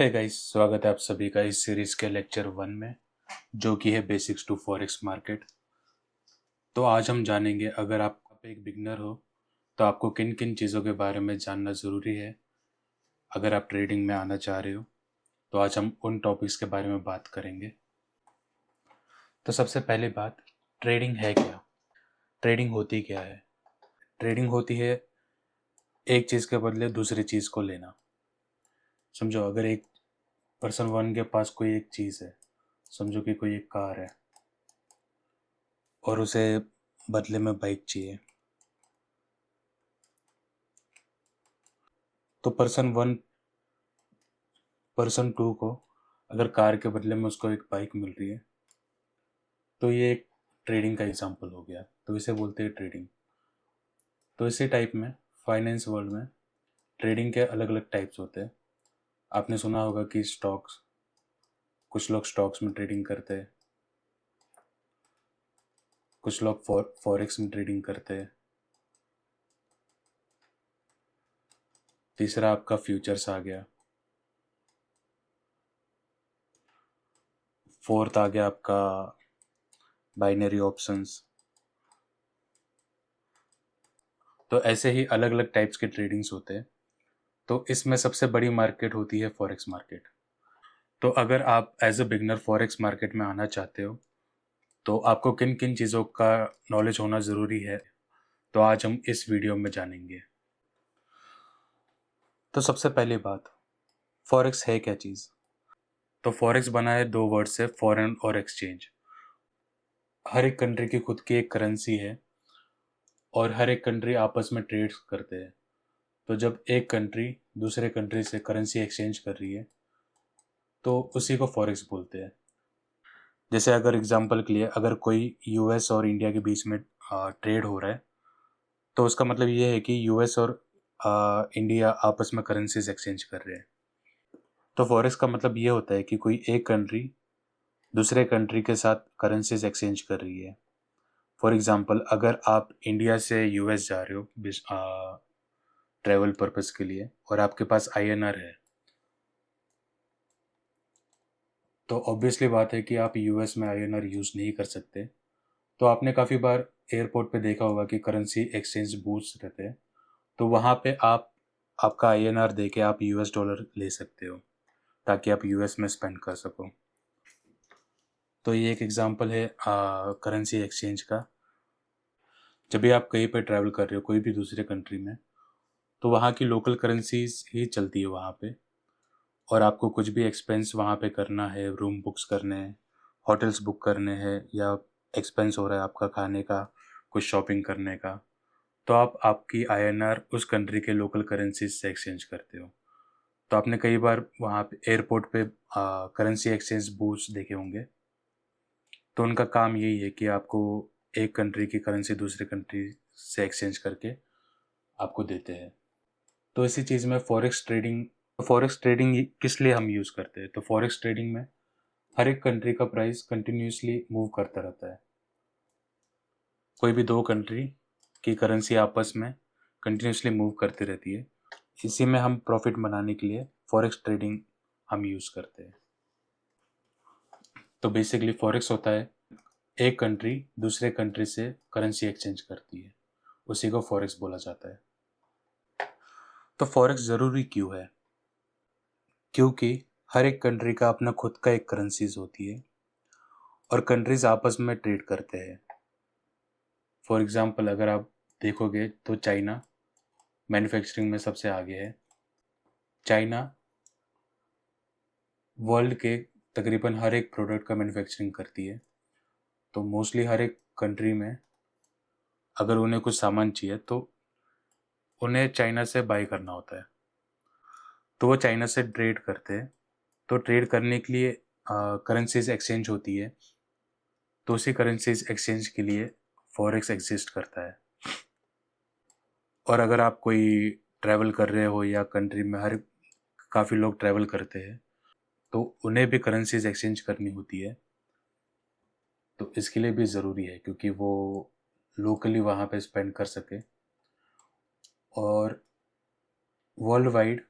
Hey guys, स्वागत है आप सभी का इस सीरीज के लेक्चर 1 में, जो कि है बेसिक्स टू फॉरेक्स मार्केट। तो आज हम जानेंगे, अगर आप एक बिगनर हो तो आपको किन किन चीज़ों के बारे में जानना ज़रूरी है अगर आप ट्रेडिंग में आना चाह रहे हो। तो आज हम उन टॉपिक्स के बारे में बात करेंगे। तो सबसे पहले बात, ट्रेडिंग है क्या? ट्रेडिंग होती क्या है? ट्रेडिंग होती है एक चीज़ के बदले दूसरी चीज़ को लेना। समझो, अगर एक पर्सन वन के पास कोई एक चीज़ है, समझो कि कोई एक कार है और उसे बदले में बाइक चाहिए, तो पर्सन टू को अगर कार के बदले में उसको एक बाइक मिल रही है, तो ये एक ट्रेडिंग का एग्जांपल हो गया। तो इसे बोलते हैं ट्रेडिंग। तो इसी टाइप में फाइनेंस वर्ल्ड में ट्रेडिंग के अलग अलग टाइप्स होते हैं। आपने सुना होगा कि स्टॉक्स, कुछ लोग स्टॉक्स में ट्रेडिंग करते हैं, कुछ लोग फॉरेक्स में ट्रेडिंग करते हैं। तीसरा आपका फ्यूचर्स आ गया। फोर्थ आ गया आपका बाइनरी ऑप्शंस। तो ऐसे ही अलग अलग टाइप्स के ट्रेडिंग्स होते हैं। तो इसमें सबसे बड़ी मार्केट होती है फॉरेक्स मार्केट। तो अगर आप as a beginner forex market में आना चाहते हो तो आपको किन किन चीज़ों का नॉलेज होना ज़रूरी है, तो आज हम इस वीडियो में जानेंगे। तो सबसे पहली बात, फॉरेक्स है क्या चीज़? तो फॉरेक्स बना है दो वर्ड से, फॉरेन और एक्सचेंज। हर एक कंट्री की खुद की एक करेंसी है और हर एक कंट्री आपस में ट्रेड करते हैं। तो जब एक कंट्री दूसरे कंट्री से करेंसी एक्सचेंज कर रही है तो उसी को फॉरेक्स बोलते हैं। जैसे अगर एग्जांपल के लिए, अगर कोई यूएस और इंडिया के बीच में ट्रेड हो रहा है, तो उसका मतलब ये है कि यूएस और इंडिया आपस में करेंसीज एक्सचेंज कर रहे हैं। तो फॉरेक्स का मतलब ये होता है कि कोई एक कंट्री दूसरे कंट्री के साथ करेंसीज एक्सचेंज कर रही है। फॉर एग्जांपल, अगर आप इंडिया से यूएस जा रहे हो ट्रैवल पर्पस के लिए और आपके पास आईएनआर है, तो ऑब्वियसली बात है कि आप यूएस में आईएनआर यूज़ नहीं कर सकते। तो आपने काफ़ी बार एयरपोर्ट पे देखा होगा कि करेंसी एक्सचेंज बूथ्स रहते हैं। तो वहाँ पे आप आपका आईएनआर दे के आप यूएस डॉलर ले सकते हो ताकि आप यूएस में स्पेंड कर सको। तो ये एक एग्जांपल है करेंसी एक्सचेंज का। जब भी आप कहीं पे ट्रैवल कर रहे हो कोई भी दूसरे कंट्री में, तो वहाँ की लोकल करेंसीज ही चलती है वहाँ पे। और आपको कुछ भी एक्सपेंस वहाँ पे करना है, रूम बुक्स करने हैं, होटल्स बुक करने हैं, या एक्सपेंस हो रहा है आपका खाने का, कुछ शॉपिंग करने का, तो आप आपकी आईएनआर उस कंट्री के लोकल करेंसीज से एक्सचेंज करते हो। तो आपने कई बार वहाँ पे एयरपोर्ट पे करेंसी एक्सचेंज बूथ्स देखे होंगे। तो उनका काम यही है कि आपको एक कंट्री की करेंसी दूसरे कंट्री से एक्सचेंज करके आपको देते हैं। तो इसी चीज़ में फॉरेक्स ट्रेडिंग किस लिए हम यूज़ करते हैं? तो फॉरेक्स ट्रेडिंग में हर एक कंट्री का प्राइस कंटिन्यूसली मूव करता रहता है। कोई भी दो कंट्री की करेंसी आपस में कंटिन्यूसली मूव करती रहती है। इसी में हम प्रॉफिट बनाने के लिए फॉरेक्स ट्रेडिंग हम यूज़ करते हैं। तो बेसिकली फॉरेक्स होता है एक कंट्री दूसरे कंट्री से करेंसी एक्सचेंज करती है, उसी को फॉरेक्स बोला जाता है। तो फॉरेक्स ज़रूरी क्यों है? क्योंकि हर एक कंट्री का अपना खुद का एक करेंसीज होती है और कंट्रीज आपस में ट्रेड करते हैं। फॉर एग्जांपल, अगर आप देखोगे तो चाइना मैन्युफैक्चरिंग में सबसे आगे है। चाइना वर्ल्ड के तकरीबन हर एक प्रोडक्ट का मैन्युफैक्चरिंग करती है। तो मोस्टली हर एक कंट्री में अगर उन्हें कुछ सामान चाहिए तो उन्हें चाइना से बाय करना होता है। तो वो चाइना से ट्रेड करते हैं। तो ट्रेड करने के लिए करेंसीज एक्सचेंज होती है। तो उसी करेंसीज एक्सचेंज के लिए फॉरेक्स एग्जिस्ट करता है। और अगर आप कोई ट्रैवल कर रहे हो या कंट्री में हर काफ़ी लोग ट्रैवल करते हैं, तो उन्हें भी करेंसीज एक्सचेंज करनी होती है। तो इसके लिए भी ज़रूरी है क्योंकि वो लोकली वहाँ पे स्पेंड कर सके। और वर्ल्ड वाइड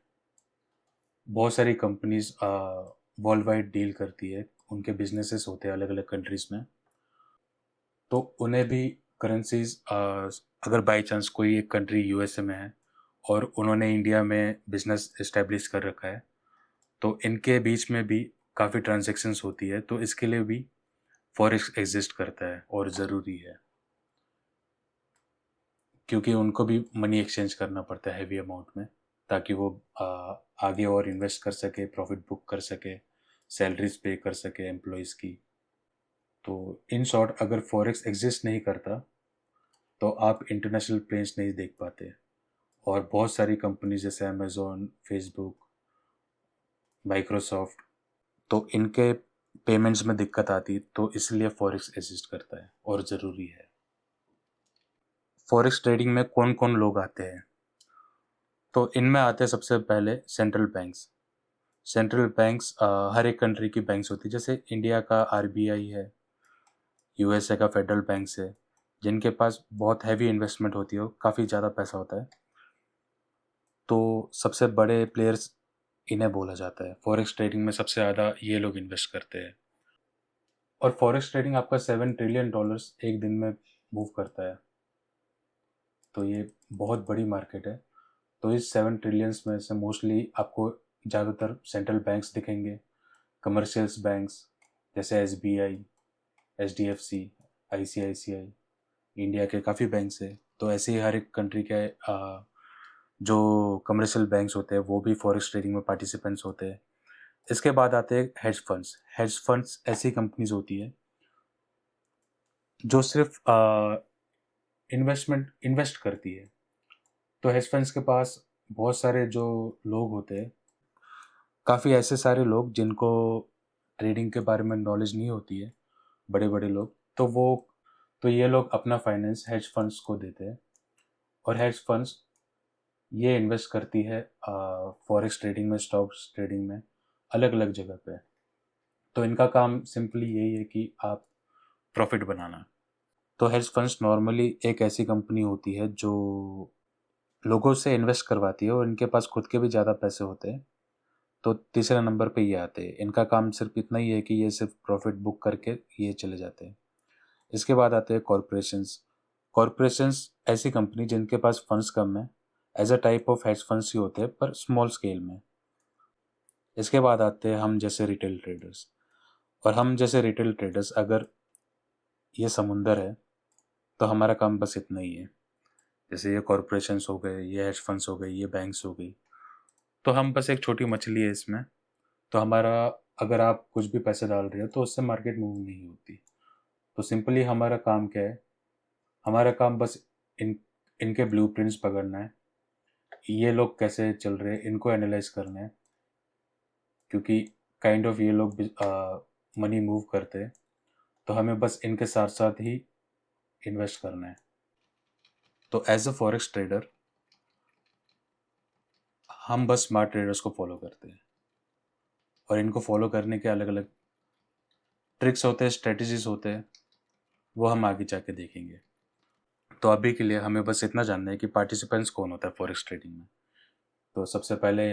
बहुत सारी कंपनीज वर्ल्ड वाइड डील करती है, उनके बिजनेसेस होते हैं अलग अलग कंट्रीज़ में। तो उन्हें भी करेंसीज, अगर बाई चांस कोई एक कंट्री यूएसए में है और उन्होंने इंडिया में बिजनेस इस्टेब्लिश कर रखा है, तो इनके बीच में भी काफ़ी ट्रांजैक्शंस होती है, तो इसके लिए भी फॉरेक्स एग्जिस्ट करता है और ज़रूरी है, क्योंकि उनको भी मनी एक्सचेंज करना पड़ता है हैवी अमाउंट में, ताकि वो आगे और इन्वेस्ट कर सके, प्रॉफिट बुक कर सके, सैलरीज पे कर सके एम्प्लॉयज़ की। तो इन शॉर्ट, अगर फॉरेक्स एग्जिस्ट नहीं करता तो आप इंटरनेशनल प्लेन्स नहीं देख पाते, और बहुत सारी कंपनी जैसे अमेजोन, फेसबुक, माइक्रोसॉफ्ट, तो इनके पेमेंट्स में दिक्कत आती, तो इसलिए फॉरेक्स एग्जिस्ट करता है और ज़रूरी है। फॉरेक्स ट्रेडिंग में कौन कौन लोग आते हैं? तो इनमें आते हैं सबसे पहले सेंट्रल बैंक्स। सेंट्रल बैंक्स हर एक कंट्री की बैंक्स होती है, जैसे इंडिया का आरबीआई है, यूएसए का फेडरल बैंक्स है, जिनके पास बहुत हैवी इन्वेस्टमेंट होती है, काफ़ी ज़्यादा पैसा होता है। तो सबसे बड़े प्लेयर्स इन्हें बोला जाता है। फॉरेक्स ट्रेडिंग में सबसे ज़्यादा ये लोग इन्वेस्ट करते हैं, और फॉरेक्स ट्रेडिंग आपका $7 ट्रिलियन एक दिन में मूव करता है। तो ये बहुत बड़ी मार्केट है। तो इस 7 ट्रिलियंस में से मोस्टली आपको ज़्यादातर सेंट्रल बैंक्स दिखेंगे, कमर्शियल्स बैंक्स जैसे एसबीआई, एचडीएफसी, आईसीआईसीआई, इंडिया के काफ़ी बैंक्स है। तो ऐसे ही हर एक कंट्री के जो कमर्शियल बैंक्स होते हैं वो भी फॉरेक्स ट्रेडिंग में पार्टिसिपेंट्स होते हैं। इसके बाद आते हैं हेज फंड्स। हेज फंड्स ऐसी कंपनीज होती है जो सिर्फ इन्वेस्ट करती है। तो हेज फंड्स के पास बहुत सारे जो लोग होते हैं, काफ़ी ऐसे सारे लोग जिनको ट्रेडिंग के बारे में नॉलेज नहीं होती है, बड़े बड़े लोग, तो ये लोग अपना फाइनेंस हेज फंड्स को देते हैं, और हेज फंड्स ये इन्वेस्ट करती है फॉरेक्स ट्रेडिंग में, स्टॉक्स ट्रेडिंग में, अलग अलग जगह पे। तो इनका काम सिंपली यही है कि आप प्रॉफिट बनाना। तो हेज फंड्स नॉर्मली एक ऐसी कंपनी होती है जो लोगों से इन्वेस्ट करवाती है, और इनके पास खुद के भी ज़्यादा पैसे होते हैं। तो तीसरे नंबर पे ये आते हैं। इनका काम सिर्फ इतना ही है कि ये सिर्फ प्रॉफिट बुक करके ये चले जाते हैं। इसके बाद आते हैं कॉरपोरेशंस। कॉरपोरेशंस ऐसी कंपनी जिनके पास फंड्स कम है, as a type of hedge funds ही होते हैं पर स्मॉल स्केल में। इसके बाद आते हैं हम जैसे रिटेल ट्रेडर्स। और हम जैसे रिटेल ट्रेडर्स, अगर ये समुंदर है तो हमारा काम बस इतना ही है। जैसे ये कॉरपोरेशंस हो गए, ये हेज फंड्स हो गए, ये बैंक्स हो गई, तो हम बस एक छोटी मछली है इसमें। तो हमारा, अगर आप कुछ भी पैसे डाल रहे हो तो उससे मार्केट मूव नहीं होती। तो सिंपली हमारा काम क्या है? हमारा काम बस इन इनके ब्लूप्रिंट्स पकड़ना है, ये लोग कैसे चल रहे हैं इनको एनालाइज करना है, क्योंकि काइंड ऑफ ये लोग मनी मूव करते हैं, तो हमें बस इनके साथ साथ ही इन्वेस्ट करना है। तो एज अ फॉरेक्स ट्रेडर हम बस स्मार्ट ट्रेडर्स को फॉलो करते हैं, और इनको फॉलो करने के अलग अलग ट्रिक्स होते हैं, स्ट्रेटजीज होते हैं, वो हम आगे जाके देखेंगे। तो अभी के लिए हमें बस इतना जानना है कि पार्टिसिपेंट्स कौन होता है फॉरेक्स ट्रेडिंग में। तो सबसे पहले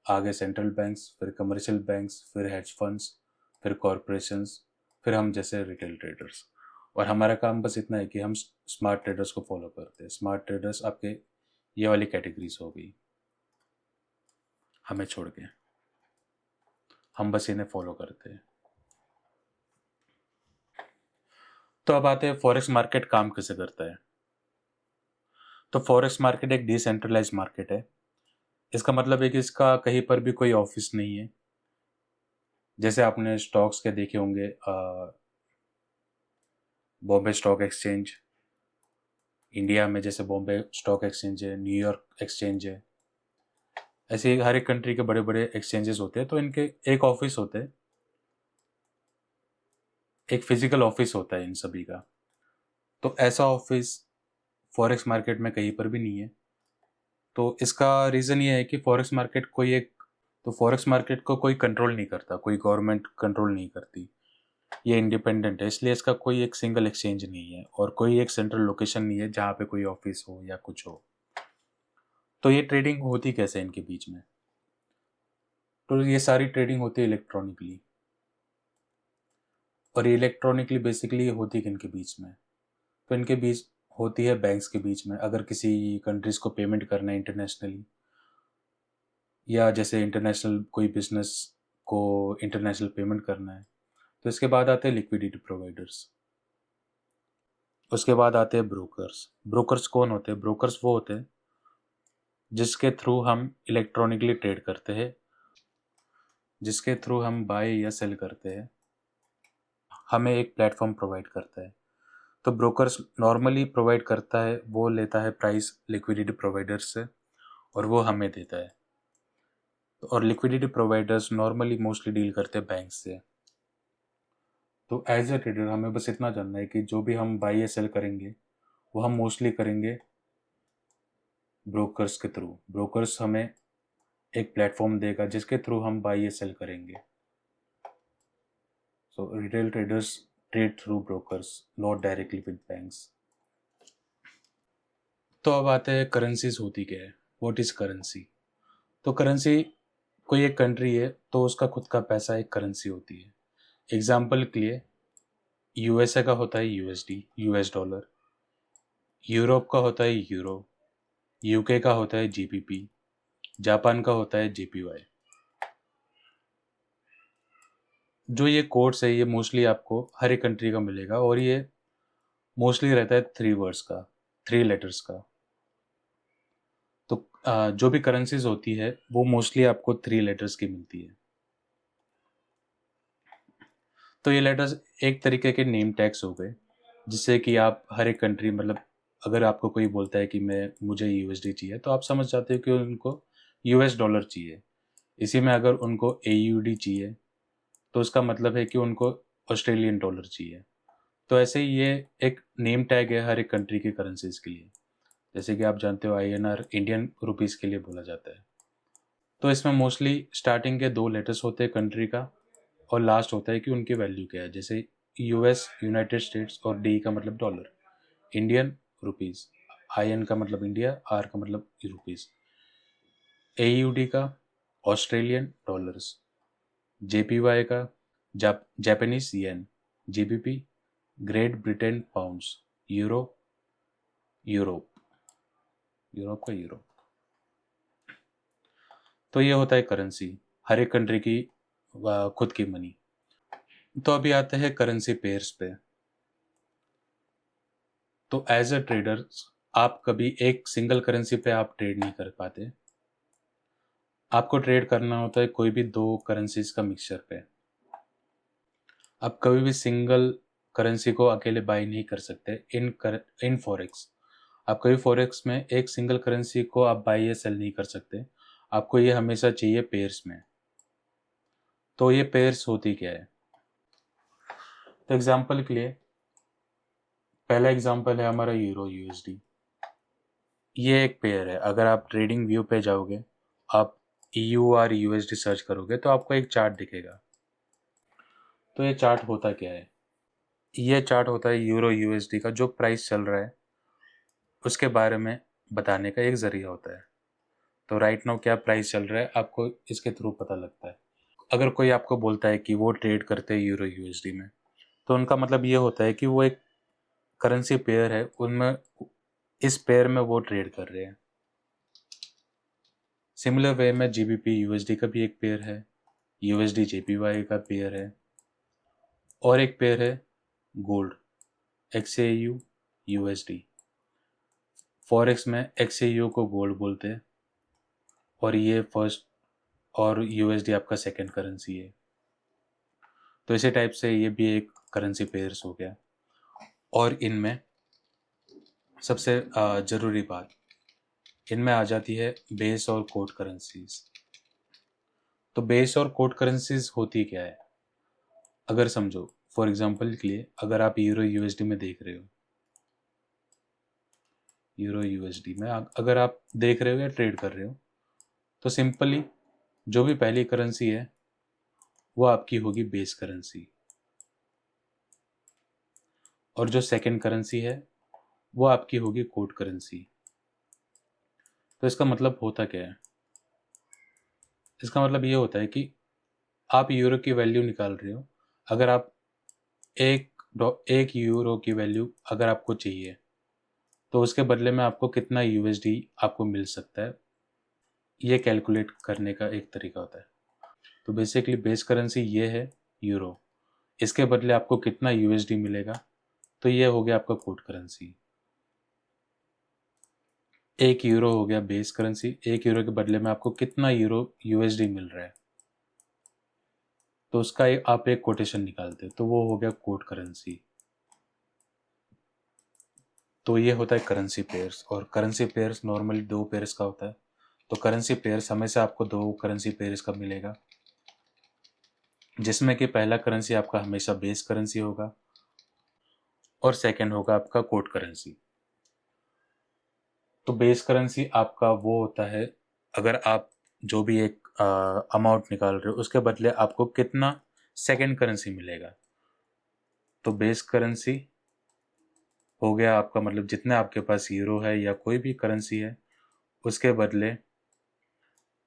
आगे सेंट्रल बैंक्स, फिर कमर्शियल बैंक्स, फिर हेज फंड्स, फिर कॉरपोरेशंस, फिर हम जैसे रिटेल ट्रेडर्स। और हमारा काम बस इतना है कि हम स्मार्ट ट्रेडर्स को फॉलो करते हैं। स्मार्ट ट्रेडर्स आपके ये वाली कैटेगरीज हो गई, हमें छोड़ के हम बस इन्हें फॉलो करते हैं। तो अब आते हैं फॉरेक्स मार्केट काम कैसे करता है। तो फॉरेक्स मार्केट एक डिसेंट्रलाइज मार्केट है। इसका मतलब है कि इसका कहीं पर भी कोई ऑफिस नहीं है। जैसे आपने स्टॉक्स के देखे होंगे, बॉम्बे स्टॉक एक्सचेंज, इंडिया में जैसे बॉम्बे स्टॉक एक्सचेंज है, न्यूयॉर्क एक्सचेंज है, ऐसे ही हर एक कंट्री के बड़े बड़े एक्सचेंजेस होते हैं। तो इनके एक ऑफिस होते हैं, एक फिजिकल ऑफिस होता है इन सभी का। तो ऐसा ऑफिस फॉरेक्स मार्केट में कहीं पर भी नहीं है। तो इसका रीज़न ये है कि फॉरेक्स मार्केट को कोई कंट्रोल नहीं करता, कोई गवर्नमेंट कंट्रोल नहीं करती, ये इंडिपेंडेंट है। इसलिए इसका कोई एक सिंगल एक्सचेंज नहीं है, और कोई एक सेंट्रल लोकेशन नहीं है जहाँ पे कोई ऑफिस हो या कुछ हो। तो ये ट्रेडिंग होती कैसे इनके बीच में? तो ये सारी ट्रेडिंग होती है इलेक्ट्रॉनिकली। और इलेक्ट्रॉनिकली बेसिकली होती है किनके बीच में? तो इनके बीच होती है बैंक्स के बीच में। अगर किसी कंट्रीज को पेमेंट करना है इंटरनेशनली, या जैसे इंटरनेशनल कोई बिजनेस को इंटरनेशनल पेमेंट करना है, तो इसके बाद आते हैं लिक्विडिटी प्रोवाइडर्स। उसके बाद आते हैं ब्रोकर्स। ब्रोकर्स कौन होते हैं? ब्रोकर्स वो होते हैं जिसके थ्रू हम इलेक्ट्रॉनिकली ट्रेड करते हैं, जिसके थ्रू हम बाय या सेल करते हैं, हमें एक प्लेटफॉर्म प्रोवाइड करता है। तो ब्रोकर्स नॉर्मली प्रोवाइड करता है, वो लेता है प्राइस लिक्विडिटी प्रोवाइडर्स से और वो हमें देता है। और liquidity providers normally mostly deal करते हैं बैंक से। तो एज ए ट्रेडर हमें बस इतना जानना है कि जो भी हम बाई या सेल करेंगे वो हम मोस्टली करेंगे ब्रोकर्स के थ्रू। ब्रोकर्स हमें एक प्लेटफॉर्म देगा जिसके थ्रू हम बाई या सेल करेंगे। So retail traders trade through brokers, not directly with banks. तो अब आते हैं करेंसीज होती क्या है, व्हाट इज करेंसी। तो करेंसी, कोई एक कंट्री है तो उसका खुद का पैसा एक करेंसी होती है। एग्जाम्पल के लिए यूएसए का होता है यूएसडी, यूएस डॉलर। यूरोप का होता है यूरो। यूके का होता है जीबीपी। जापान का होता है जेपीवाई। जो ये कोड्स है ये मोस्टली आपको हर एक कंट्री का मिलेगा, और ये मोस्टली रहता है 3 वर्ड्स का, 3 लेटर्स का। तो जो भी करेंसीज होती है वो मोस्टली आपको 3 लेटर्स की मिलती है। तो ये लेटर्स एक तरीके के नेम टैग्स हो गए, जिससे कि आप हर एक कंट्री, मतलब अगर आपको कोई बोलता है कि मुझे यूएसडी चाहिए, तो आप समझ जाते हो कि उनको यूएस डॉलर चाहिए। इसी में अगर उनको एयूडी चाहिए तो उसका मतलब है कि उनको ऑस्ट्रेलियन डॉलर चाहिए। तो ऐसे ही ये एक नेम टैग है हर एक कंट्री की करेंसीज के लिए। जैसे कि आप जानते हो आईएनआर इंडियन रुपीस के लिए बोला जाता है। तो इसमें मोस्टली स्टार्टिंग के 2 लेटर्स होते हैं कंट्री का, और लास्ट होता है कि उनकी वैल्यू क्या है। जैसे यूएस, यूनाइटेड स्टेट्स, और डी का मतलब डॉलर, इंडियन रुपीस। आईएन का मतलब इंडिया, आर का मतलब रुपीस। एयूडी का ऑस्ट्रेलियन डॉलर्स। जेपीवाई का Japanese yen. GBP great Britain pounds. Euro Europe, Europe का यूरो। तो ये होता है करेंसी, हर एक कंट्री की खुद की मनी। तो अभी आते हैं करेंसी पेयर्स पे। तो एज अ ट्रेडर आप कभी एक सिंगल करेंसी पे आप ट्रेड नहीं कर पाते। आपको ट्रेड करना होता है कोई भी 2 करेंसीज का मिक्सचर पे। आप कभी भी सिंगल करेंसी को अकेले बाय नहीं कर सकते इन फॉरेक्स। आप कभी फॉरेक्स में एक सिंगल करेंसी को आप बाय या सेल नहीं कर सकते। आपको ये हमेशा चाहिए पेयर्स में। तो ये पेयर्स होती क्या है? तो एग्जांपल के लिए पहला एग्जांपल है हमारा यूरो यूएसडी। ये एक पेयर है। अगर आप ट्रेडिंग व्यू पे जाओगे, आप EUR USD सर्च करोगे तो आपको एक चार्ट दिखेगा। तो ये चार्ट होता क्या है? ये चार्ट होता है यूरो यूएसडी का जो प्राइस चल रहा है उसके बारे में बताने का एक जरिया होता है। तो राइट नाउ क्या प्राइस चल रहा है आपको इसके थ्रू पता लगता है। अगर कोई आपको बोलता है कि वो ट्रेड करते हैं यूरो यूएसडी में, तो उनका मतलब ये होता है कि वो एक करेंसी पेयर है, उनमें इस पेयर में वो ट्रेड कर रहे हैं। सिमिलर वे में जीबीपी यूएसडी का भी एक पेयर है, यूएसडी जेपीवाई का पेयर है, और एक पेयर है गोल्ड, XAU USD। फॉरेक्स में XAU को गोल्ड बोलते हैं, और ये फर्स्ट, और यूएसडी आपका सेकंड करेंसी है। तो इसी टाइप से ये भी एक करेंसी पेयर्स हो गया। और इनमें सबसे ज़रूरी बात, इनमें आ जाती है बेस और कोड करेंसीज। तो बेस और कोड करेंसीज होती क्या है? अगर समझो, फॉर एग्जांपल के लिए अगर आप यूरो यूएसडी में देख रहे हो, यूरो यूएसडी में अगर आप देख रहे हो या ट्रेड कर रहे हो, तो सिंपली जो भी पहली करेंसी है वो आपकी होगी बेस करेंसी, और जो सेकंड करेंसी है वो आपकी होगी कोड करेंसी। तो इसका मतलब होता क्या है? इसका मतलब ये होता है कि आप यूरो की वैल्यू निकाल रहे हो, अगर आप एक यूरो की वैल्यू अगर आपको चाहिए तो उसके बदले में आपको कितना यूएसडी आपको मिल सकता है, ये कैलकुलेट करने का एक तरीका होता है। तो बेसिकली बेस करेंसी ये है यूरो, इसके बदले आपको कितना यूएसडी मिलेगा, तो ये हो गया आपका कोड करेंसी। 1 यूरो हो गया बेस करेंसी, 1 यूरो के बदले में आपको कितना यूरो यूएसडी मिल रहा है, तो उसका आप एक कोटेशन निकालते हो, तो वो हो गया कोड करेंसी। तो ये होता है करेंसी पेयर्स, और करेंसी पेयर्स नॉर्मली 2 पेयर्स का होता है। तो करेंसी पेयर्स हमेशा आपको 2 करेंसी पेयर्स का मिलेगा, जिसमें कि पहला करेंसी आपका हमेशा बेस करेंसी होगा और सेकंड होगा आपका कोड करेंसी। तो बेस करेंसी आपका वो होता है, अगर आप जो भी एक अमाउंट निकाल रहे हो उसके बदले आपको कितना सेकंड करेंसी मिलेगा। तो बेस करेंसी हो गया आपका मतलब जितने आपके पास यूरो है या कोई भी करेंसी है, उसके बदले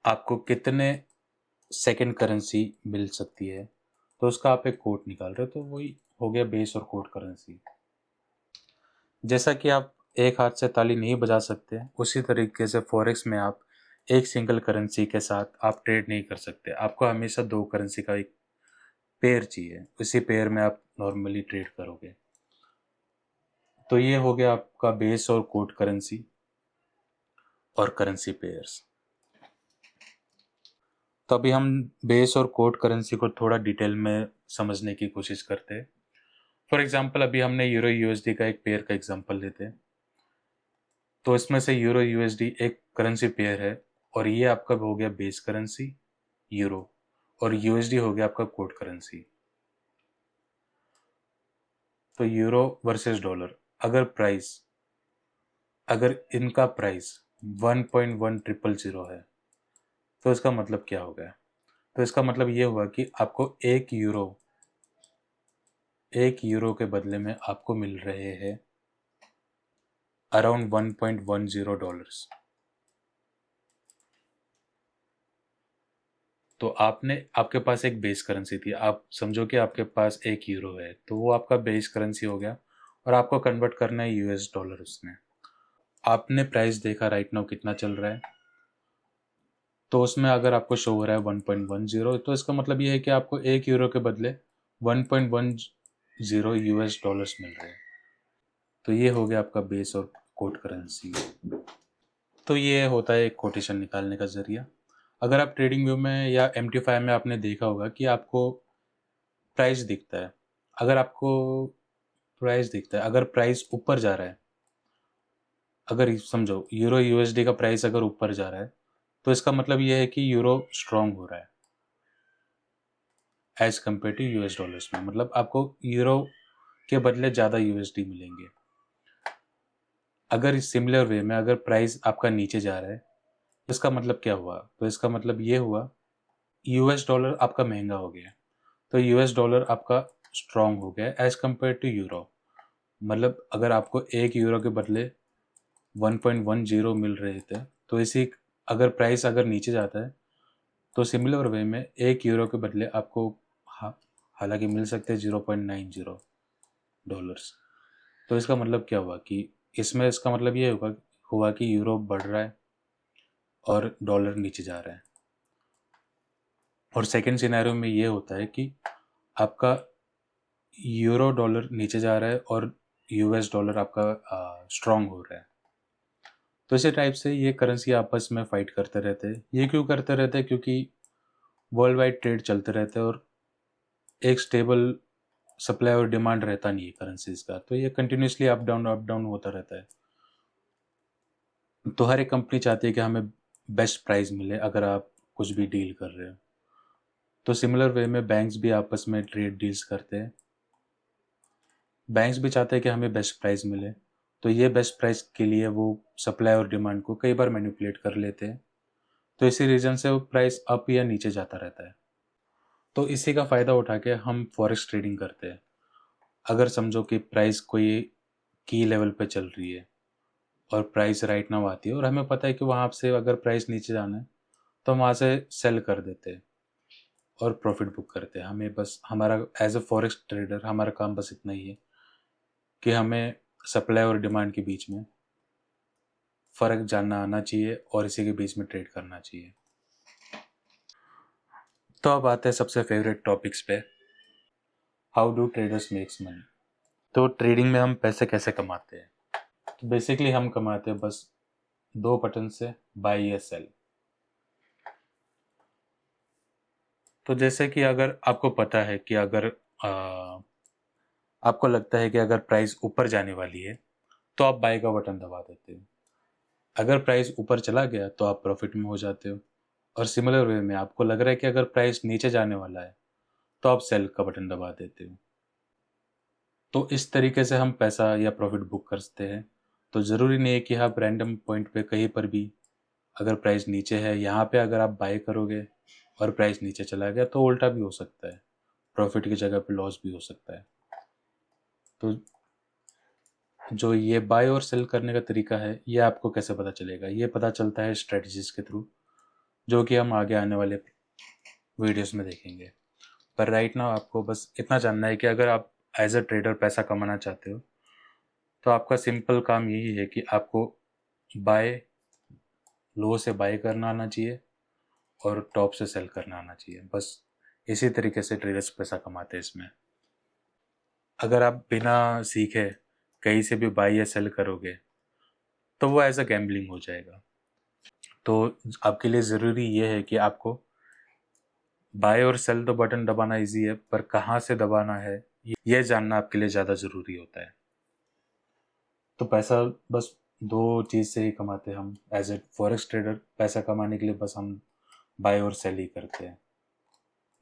आपको कितने सेकंड करेंसी मिल सकती है, तो उसका आप एक कोड निकाल रहे हो, तो वही हो गया बेस और कोड करेंसी। जैसा कि आप एक हाथ से ताली नहीं बजा सकते, उसी तरीके से फॉरेक्स में आप एक सिंगल करेंसी के साथ आप ट्रेड नहीं कर सकते, आपको हमेशा 2 करेंसी का एक पेयर चाहिए, उसी पेयर में आप नॉर्मली ट्रेड करोगे। तो ये हो गया आपका बेस और कोड करेंसी और करेंसी पेयर्स। तो अभी हम बेस और कोड करेंसी को थोड़ा डिटेल में समझने की कोशिश करते हैं। फॉर एग्जांपल अभी हमने यूरो यूएसडी का एक पेयर का एग्जांपल लेते हैं। तो इसमें से यूरो यूएसडी एक करेंसी पेयर है, और ये आपका हो गया बेस करेंसी यूरो, और यूएसडी हो गया आपका कोड करेंसी। तो यूरो वर्सेस डॉलर, अगर इनका प्राइस 1.1000 है, तो इसका मतलब क्या हो गया? तो इसका मतलब ये हुआ कि आपको 1 यूरो के बदले में आपको मिल रहे हैं अराउंड $1.10। तो आपके पास एक बेस करेंसी थी, आप समझो कि आपके पास 1 यूरो है, तो वो आपका बेस करेंसी हो गया, और आपको कन्वर्ट करना है यूएस डॉलर उसमें। आपने प्राइस देखा राइट नाउ कितना चल रहा है, तो उसमें अगर आपको शो हो रहा है 1.10, तो इसका मतलब ये है कि आपको 1 यूरो के बदले 1.10 यूएस डॉलर्स मिल रहे हैं। तो ये हो गया आपका बेस और कोड करेंसी। तो ये होता है एक कोटेशन निकालने का जरिया। अगर आप ट्रेडिंग व्यू में या MT5 में आपने देखा होगा कि आपको प्राइस दिखता है, अगर प्राइस ऊपर जा रहा है, अगर समझो यूरो यूएसडी का प्राइस अगर ऊपर जा रहा है, तो इसका मतलब ये है कि यूरो स्ट्रांग हो रहा है as compare to US dollars में, मतलब आपको यूरो के बदले ज़्यादा यूएसडी मिलेंगे। अगर इस सिमिलर वे में अगर प्राइस आपका नीचे जा रहा है, तो इसका मतलब क्या हुआ? तो इसका मतलब ये हुआ यूएस डॉलर आपका महंगा हो गया, तो यूएस डॉलर आपका स्ट्रांग हो गया एज कम्पेयर टू यूरो। मतलब अगर आपको 1 यूरो के बदले 1.10 मिल रहे थे, तो इसी अगर प्राइस अगर नीचे जाता है, तो सिमिलर वे में 1 यूरो के बदले आपको हालांकि मिल सकते हैं $0.90। तो इसका मतलब क्या हुआ कि इसका मतलब ये हुआ कि यूरो बढ़ रहा है और डॉलर नीचे जा रहा है। और सेकेंड सिनेरियो में ये होता है कि आपका यूरो डॉलर नीचे जा रहा है और यूएस डॉलर आपका स्ट्रांग हो रहा है। तो इसी टाइप से ये करेंसी आपस में फाइट करते रहते हैं। ये क्यों करते रहते हैं? क्योंकि वर्ल्ड वाइड ट्रेड चलते रहते हैं और एक स्टेबल सप्लाई और डिमांड रहता नहीं है करेंसीज का, तो ये कंटिन्यूसली अप डाउन होता रहता है। तो हर एक कंपनी चाहती है कि हमें बेस्ट प्राइस मिले अगर आप कुछ भी डील कर रहे हो। तो सिमिलर वे में बैंक्स भी आपस में ट्रेड डील्स करते हैं। बैंक्स भी चाहते हैं कि हमें बेस्ट प्राइस मिले, तो ये बेस्ट प्राइस के लिए वो सप्लाई और डिमांड को कई बार मैनिपुलेट कर लेते हैं। तो इसी रीज़न से वो प्राइस अप या नीचे जाता रहता है। तो इसी का फ़ायदा उठा के हम फॉरेक्स ट्रेडिंग करते हैं। अगर समझो कि प्राइस कोई की लेवल पे चल रही है और प्राइस राइट नाउ आती है, और हमें पता है कि वहाँ से अगर प्राइस नीचे जाना है तो हम वहाँ से सेल कर देते हैं और प्रॉफिट बुक करते हैं। हमें बस हमारा एज अ फॉरेक्स ट्रेडर हमारा काम बस इतना ही है कि हमें सप्लाई और डिमांड के बीच में फ़र्क जानना आना चाहिए और इसी के बीच में ट्रेड करना चाहिए। तो अब आते हैं सबसे फेवरेट टॉपिक्स पे, how do traders makes money. तो ट्रेडिंग में हम पैसे कैसे कमाते हैं? तो बेसिकली हम कमाते हैं बस दो बटन से, बाय या सेल। तो जैसे कि अगर आपको पता है कि अगर आपको लगता है कि अगर प्राइस ऊपर जाने वाली है तो आप बाय का बटन दबा देते हो। अगर प्राइस ऊपर चला गया तो आप प्रॉफिट में हो जाते हो। और सिमिलर वे में आपको लग रहा है कि अगर प्राइस नीचे जाने वाला है तो आप सेल का बटन दबा देते हो। तो इस तरीके से हम पैसा या प्रॉफिट बुक कर सकते हैं। तो ज़रूरी नहीं है कि आप रैंडम पॉइंट पे कहीं पर भी, अगर प्राइस नीचे है यहाँ पे अगर आप बाय करोगे और प्राइस नीचे चला गया तो उल्टा भी हो सकता है, प्रॉफिट की जगह पे लॉस भी हो सकता है। तो जो ये बाय और सेल करने का तरीका है ये आपको कैसे पता चलेगा? ये पता चलता है स्ट्रेटजीज के थ्रू, जो कि हम आगे आने वाले वीडियोस में देखेंगे। पर राइट नाउ आपको बस इतना जानना है कि अगर आप एज अ ट्रेडर पैसा कमाना चाहते हो तो आपका सिंपल काम यही है कि आपको बाय, लो से बाय करना आना चाहिए और टॉप से सेल करना आना चाहिए। बस इसी तरीके से ट्रेडर्स पैसा कमाते हैं इसमें। अगर आप बिना सीखे कहीं से भी बाय या सेल करोगे तो वो एज अ गैम्बलिंग हो जाएगा। तो आपके लिए ज़रूरी ये है कि आपको बाय और सेल तो बटन दबाना इजी है, पर कहाँ से दबाना है ये जानना आपके लिए ज़्यादा ज़रूरी होता है। तो पैसा बस दो चीज़ से ही कमाते हैं हम एज ए फॉरेक्स ट्रेडर। पैसा कमाने के लिए बस हम बाय और सेल ही करते हैं।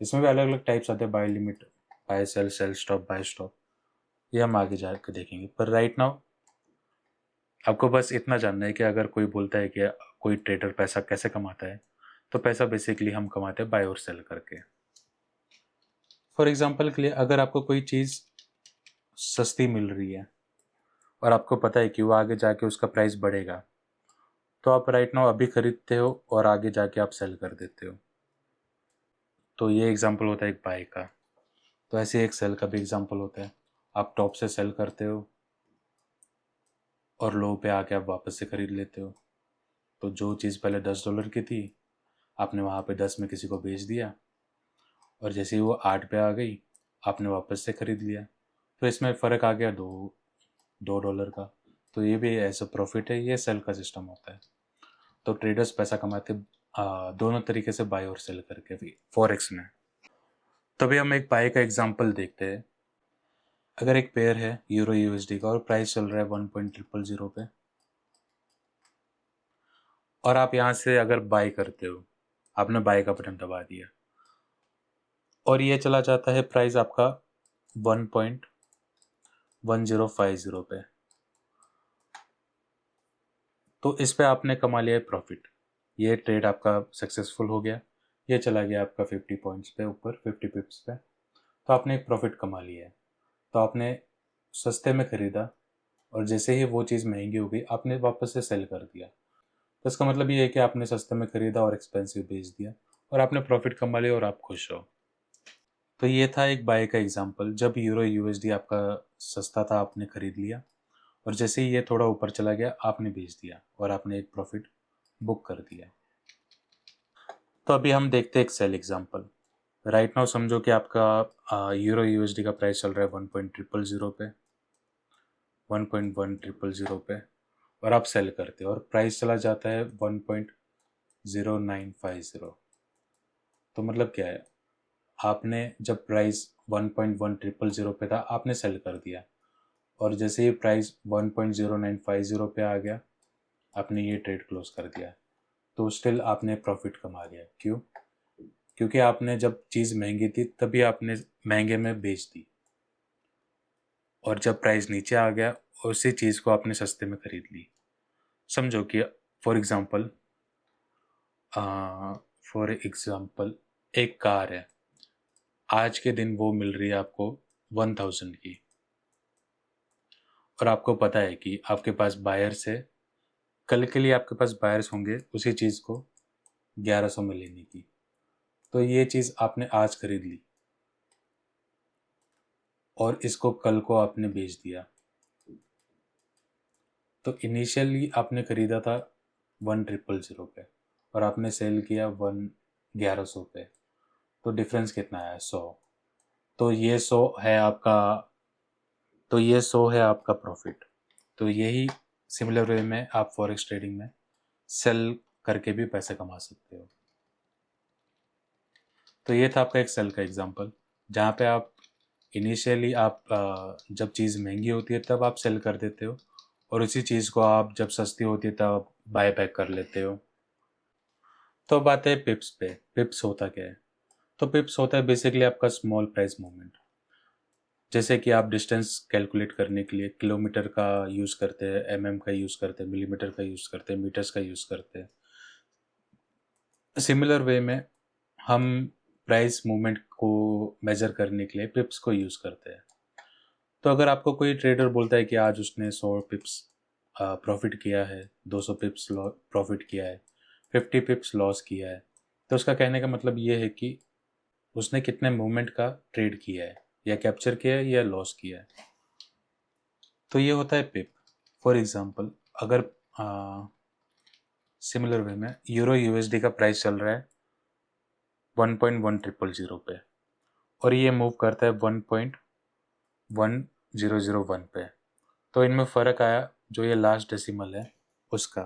इसमें भी अलग अलग टाइप्स आते हैं, buy limit, buy sell, sell stop, buy stop, ये हम आगे जाकर देखेंगे। पर राइट नाउ आपको बस इतना जानना है कि अगर कोई बोलता है कि कोई ट्रेडर पैसा कैसे कमाता है, तो पैसा बेसिकली हम कमाते हैं बाय और सेल करके। फॉर एग्जाम्पल के लिए अगर आपको कोई चीज़ सस्ती मिल रही है और आपको पता है कि वो आगे जाके उसका प्राइस बढ़ेगा, तो आप राइट नाउ अभी खरीदते हो और आगे जाके आप सेल कर देते हो। तो ये एग्जाम्पल होता है एक बाय का। तो ऐसे एक सेल का भी एग्जाम्पल होता है, आप टॉप से सेल करते हो और लो पे आके आप वापस से खरीद लेते हो। तो जो चीज़ पहले $10 की थी आपने वहाँ पे 10 में किसी को बेच दिया, और जैसे ही वो 8 पे आ गई आपने वापस से खरीद लिया। तो इसमें फ़र्क आ गया दो डॉलर का। तो ये भी ऐसा प्रॉफिट है, ये सेल का सिस्टम होता है। तो ट्रेडर्स पैसा कमाते दोनों तरीके से, बाय और सेल करके भी फॉरेक्स में। तभी हम एक बाय का एग्जांपल देखते हैं। अगर एक पेयर है यूरो यूएसडी का और प्राइस चल रहा है 1.000 पे, और आप यहाँ से अगर बाय करते हो, आपने बाय का बटन दबा दिया और ये चला जाता है प्राइस आपका 1.1050 पे, तो इस पे आपने कमा लिया प्रॉफिट। ये ट्रेड आपका सक्सेसफुल हो गया, ये चला गया आपका 50 पॉइंट्स पे ऊपर, 50 पिप्स पे, तो आपने एक प्रॉफिट कमा लिया है। तो आपने सस्ते में ख़रीदा और जैसे ही वो चीज़ महंगी हो गई आपने वापस से सेल कर दिया। तो इसका मतलब ये है कि आपने सस्ते में ख़रीदा और एक्सपेंसिव बेच दिया और आपने प्रॉफिट कमा लिया और आप खुश हो। तो ये था एक बाय का एग्जांपल। जब यूरो यूएसडी आपका सस्ता था आपने ख़रीद लिया और जैसे ही ये थोड़ा ऊपर चला गया आपने बेच दिया और आपने एक प्रॉफिट बुक कर दिया। तो अभी हम देखते हैं एक सेल एग्जांपल। राइट नाउ समझो कि आपका यूरो यूएसडी का प्राइस चल रहा है 1.000 पे, 1.1000 पे, और आप सेल करते हो और प्राइस चला जाता है 1.0950। तो मतलब क्या है, आपने जब प्राइस 1.1000 पे था आपने सेल कर दिया और जैसे ही प्राइस 1.0950 पे आ गया आपने ये ट्रेड क्लोज कर दिया। तो स्टिल आपने प्रॉफिट कमा लिया। क्यों? क्योंकि आपने जब चीज़ महंगी थी तभी आपने महंगे में बेच दी, और जब प्राइस नीचे आ गया उसी चीज़ को आपने सस्ते में खरीद ली। समझो कि फॉर एग्जांपल एक कार है, आज के दिन वो मिल रही है आपको 1000 की, और आपको पता है कि आपके पास बायर्स है, कल के लिए आपके पास बायर्स होंगे उसी चीज़ को 1100 में लेने की, तो ये चीज़ आपने आज खरीद ली और इसको कल को आपने बेच दिया। तो इनिशियली आपने खरीदा था 1,000 पे और आपने सेल किया 1100 पे, तो डिफरेंस कितना है? 100। तो ये 100 है आपका, तो ये 100 है आपका प्रॉफिट। तो यही सिमिलर वे में आप फॉरेक्स ट्रेडिंग में सेल करके भी पैसे कमा सकते हो। तो ये था आपका एक सेल का एग्जांपल, जहाँ पे आप इनिशियली आप जब चीज़ महंगी होती है तब आप सेल कर देते हो और उसी चीज़ को आप जब सस्ती होती है तब बाय बैक कर लेते हो। तो अब आते हैं पिप्स पे। पिप्स होता क्या है? तो पिप्स होता है बेसिकली आपका स्मॉल प्राइस मूवमेंट। जैसे कि आप डिस्टेंस कैलकुलेट करने के लिए किलोमीटर का यूज़ करते हैं, एमएम का यूज़ करते हैं, मिलीमीटर का यूज़ करते हैं, मीटर्स का यूज़ करते हैं। सिमिलर वे में हम प्राइस मूवमेंट को मेजर करने के लिए पिप्स को यूज़ करते हैं। तो अगर आपको कोई ट्रेडर बोलता है कि आज उसने 100 पिप्स प्रॉफिट किया है, 200 पिप्स प्रॉफिट किया है, 50 पिप्स लॉस किया है, तो उसका कहने का मतलब ये है कि उसने कितने मूवमेंट का ट्रेड किया है, या कैप्चर किया है या लॉस किया है। तो ये होता है पिप। फॉर एग्जांपल, अगर सिमिलर वे में यूरो यूएसडी का प्राइस चल रहा है 1.1000 पे और ये मूव करता है 1.1001 पे, तो इनमें फ़र्क आया जो ये लास्ट डेसिमल है उसका,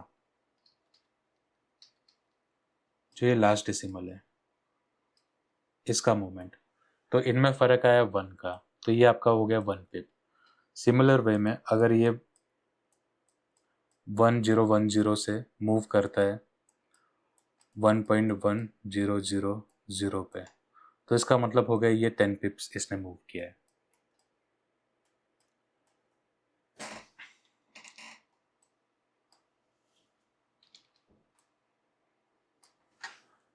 जो ये लास्ट डेसिमल है इसका मूवमेंट, तो इनमें फ़र्क आया 1 का, तो ये आपका हो गया 1 पिप। सिमिलर वे में अगर ये 1010 से मूव करता है 1.1000 पे, तो इसका मतलब हो गया ये 10 पिप्स इसने मूव किया है।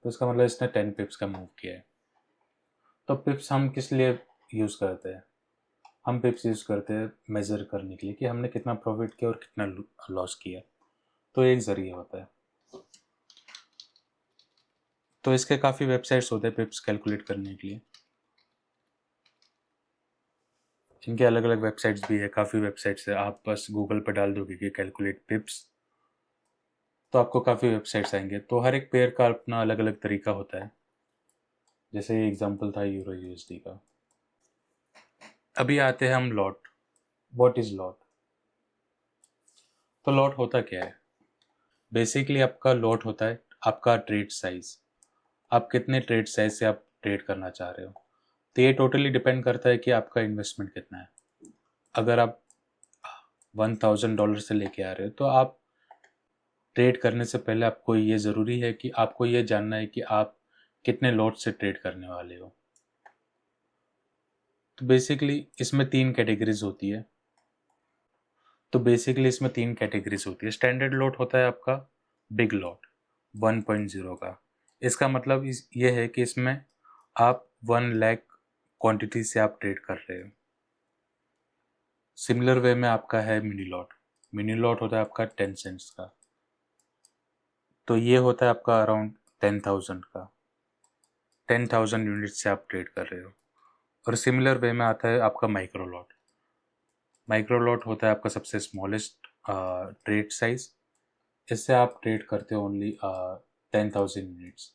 तो इसका मतलब इसने 10 पिप्स का मूव किया है। तो पिप्स हम किस लिए यूज़ करते हैं? हम पिप्स यूज़ करते हैं मेज़र करने के लिए कि हमने कितना प्रॉफिट किया और कितना लॉस किया। तो एक ज़रिया होता है। तो इसके काफ़ी वेबसाइट्स होते हैं पिप्स कैलकुलेट करने के लिए। इनके अलग अलग वेबसाइट्स भी है, काफ़ी वेबसाइट्स है। आप बस गूगल पर डाल दोगे कि कैलकुलेट पिप्स, तो आपको काफ़ी वेबसाइट्स आएंगे। तो हर एक पेयर का अपना अलग अलग तरीका होता है। जैसे एग्जांपल था यूरो यूएसडी का। अभी आते हैं हम लॉट। What is lot? तो लॉट होता क्या है? बेसिकली आपका लॉट होता है आपका ट्रेड साइज। आप कितने ट्रेड साइज से आप ट्रेड करना चाह रहे हो। तो ये टोटली डिपेंड करता है कि आपका इन्वेस्टमेंट कितना है। अगर आप $1,000 से लेके आ रहे हो, तो आप ट्रेड करने से पहले आपको ये ज़रूरी है कि आपको ये जानना है कि आप कितने लॉट से ट्रेड करने वाले हो। तो बेसिकली इसमें तीन कैटेगरीज होती है। स्टैंडर्ड लॉट होता है आपका बिग लॉट 1.0 का। इसका मतलब ये है कि इसमें आप 1 लाख क्वांटिटी से आप ट्रेड कर रहे हो। सिमिलर वे में आपका है मिनी लॉट। मिनी लॉट होता है आपका 10 सेंट्स का, तो ये होता है आपका अराउंड 10,000 का। 10,000 यूनिट से आप ट्रेड कर रहे हो। और सिमिलर वे में आता है आपका माइक्रो लॉट। माइक्रो लॉट होता है आपका सबसे स्मॉलेस्ट ट्रेड साइज। इससे आप ट्रेड करते हो ओनली 10,000 यूनिट्स।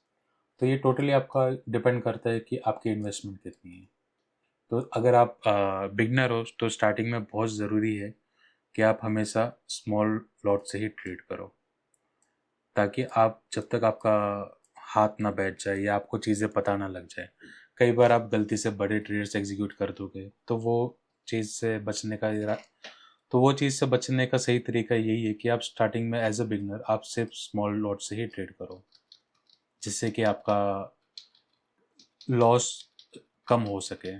तो ये टोटली आपका डिपेंड करता है कि आपकी इन्वेस्टमेंट कितनी है। तो अगर आप बिगनर हो तो स्टार्टिंग में बहुत ज़रूरी है कि आप हमेशा स्मॉल लॉट से ही ट्रेड करो, ताकि आप जब तक आपका हाथ ना बैठ जाए या आपको चीज़ें पता ना लग जाए। कई बार आप गलती से बड़े ट्रेड्स एग्जीक्यूट कर दोगे, तो वो चीज़ से बचने का तो वो चीज़ से बचने का सही तरीका यही है कि आप स्टार्टिंग में एज अ बिगनर आप सिर्फ स्मॉल लॉट से ही ट्रेड करो, जिससे कि आपका लॉस कम हो सके।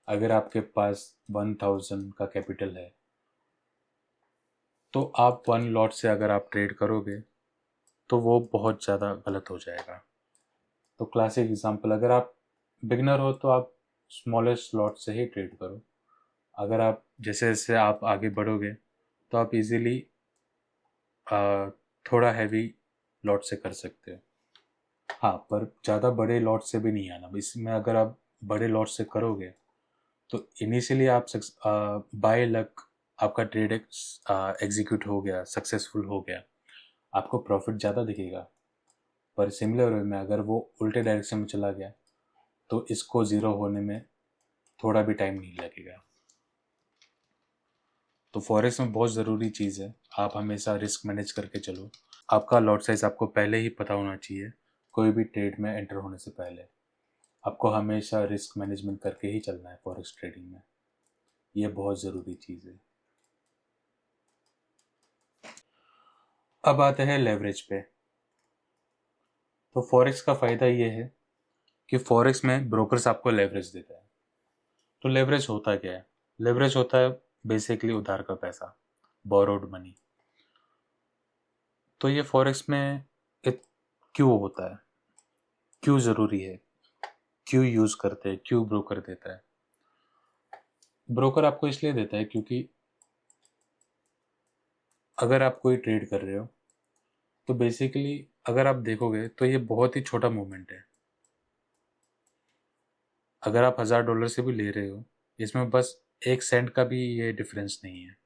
अगर आपके पास 1,000 का कैपिटल है, तो आप 1 लॉट से अगर आप ट्रेड करोगे तो वो बहुत ज़्यादा गलत हो जाएगा। तो क्लासिक एग्जांपल, अगर आप बिगनर हो तो आप स्मॉलेस्ट स्लॉट से ही ट्रेड करो। अगर आप जैसे जैसे आप आगे बढ़ोगे तो आप इजीली थोड़ा हैवी लॉट से कर सकते हो। हाँ, पर ज़्यादा बड़े लॉट से भी नहीं आना। इसमें अगर आप बड़े लॉट से करोगे तो इनिशियली आप बाय लक आपका ट्रेड एग्जीक्यूट हो गया, सक्सेसफुल हो गया, आपको प्रॉफिट ज़्यादा दिखेगा। पर सिमिलर वे में अगर वो उल्टे डायरेक्शन में चला गया तो इसको ज़ीरो होने में थोड़ा भी टाइम नहीं लगेगा। तो फॉरेक्स में बहुत ज़रूरी चीज़ है, आप हमेशा रिस्क मैनेज करके चलो। आपका लॉट साइज आपको पहले ही पता होना चाहिए कोई भी ट्रेड में एंटर होने से पहले। आपको हमेशा रिस्क मैनेजमेंट करके ही चलना है फॉरेक्स ट्रेडिंग में, ये बहुत ज़रूरी चीज़ है। अब आते हैं लेवरेज पे। तो फॉरेक्स का फ़ायदा ये है कि फॉरेक्स में ब्रोकर्स आपको लेवरेज देता है। तो लेवरेज होता क्या है? लेवरेज होता है बेसिकली उधार का पैसा, बोरोड मनी। तो ये फॉरेक्स में क्यों होता है, क्यों ज़रूरी है, क्यों यूज़ करते हैं, क्यों ब्रोकर देता है? ब्रोकर आपको इसलिए देता है क्योंकि अगर आप कोई ट्रेड कर रहे हो तो बेसिकली अगर आप देखोगे तो ये बहुत ही छोटा मूवमेंट है। अगर आप $1000 से भी ले रहे हो, इसमें बस 1 सेंट का भी ये डिफरेंस नहीं है।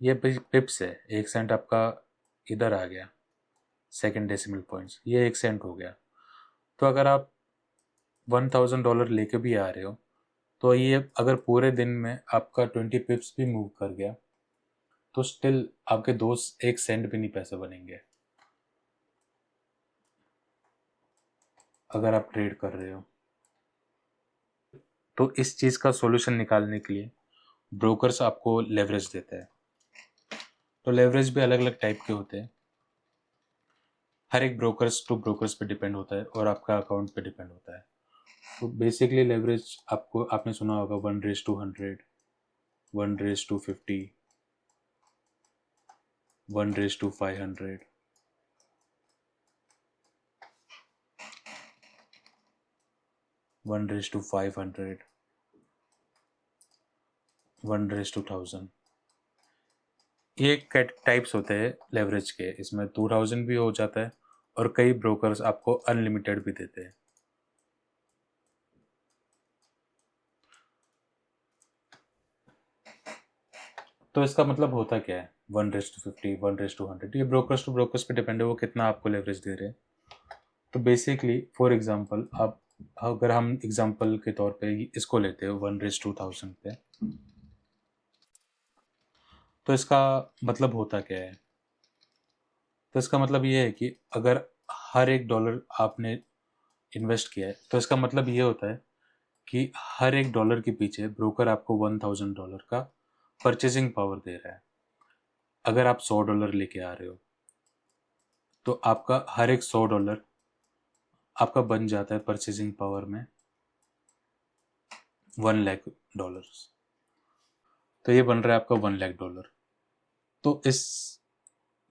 ये पिप्स है, 1 सेंट आपका इधर आ गया, सेकेंड डेसिमल पॉइंट्स, ये 1 सेंट हो गया। तो अगर आप $1000 लेके भी आ रहे हो तो ये अगर पूरे दिन में आपका 20 पिप्स भी मूव कर गया तो स्टिल आपके 1 सेंट भी नहीं पैसे बनेंगे अगर आप ट्रेड कर रहे हो। तो इस चीज़ का सॉल्यूशन निकालने के लिए ब्रोकर्स आपको लेवरेज देते हैं। तो लेवरेज भी अलग अलग टाइप के होते हैं, हर एक ब्रोकर्स टू ब्रोकर्स पे डिपेंड होता है और आपका अकाउंट पे डिपेंड होता है। तो बेसिकली लेवरेज आपने सुना होगा 1:100, 1:50, 1:500, 1:500, 1:1000। ये टाइप्स होते हैं लेवरेज के। इसमें 2000 भी हो जाता है और कई ब्रोकर्स आपको अनलिमिटेड भी देते हैं। तो इसका मतलब होता क्या है 1:50, 1:100? ये ब्रोकर्स टू ब्रोकर्स पे डिपेंड है वो कितना आपको लेवरेज दे रहे हैं। तो बेसिकली फॉर एग्जांपल आप, अगर हम एग्जांपल के तौर पे इसको लेते हैं 1:2000 पे, तो इसका मतलब होता क्या है? तो इसका मतलब ये है कि अगर हर $1 आपने इन्वेस्ट किया है तो इसका मतलब ये होता है कि हर $1 के पीछे ब्रोकर आपको $1000 का परचेसिंग पावर दे रहा है। अगर आप $100 लेके आ रहे हो तो आपका हर एक $100 आपका बन जाता है परचेसिंग पावर में $1 लाख। तो ये बन रहा है आपका $1 लाख। तो इस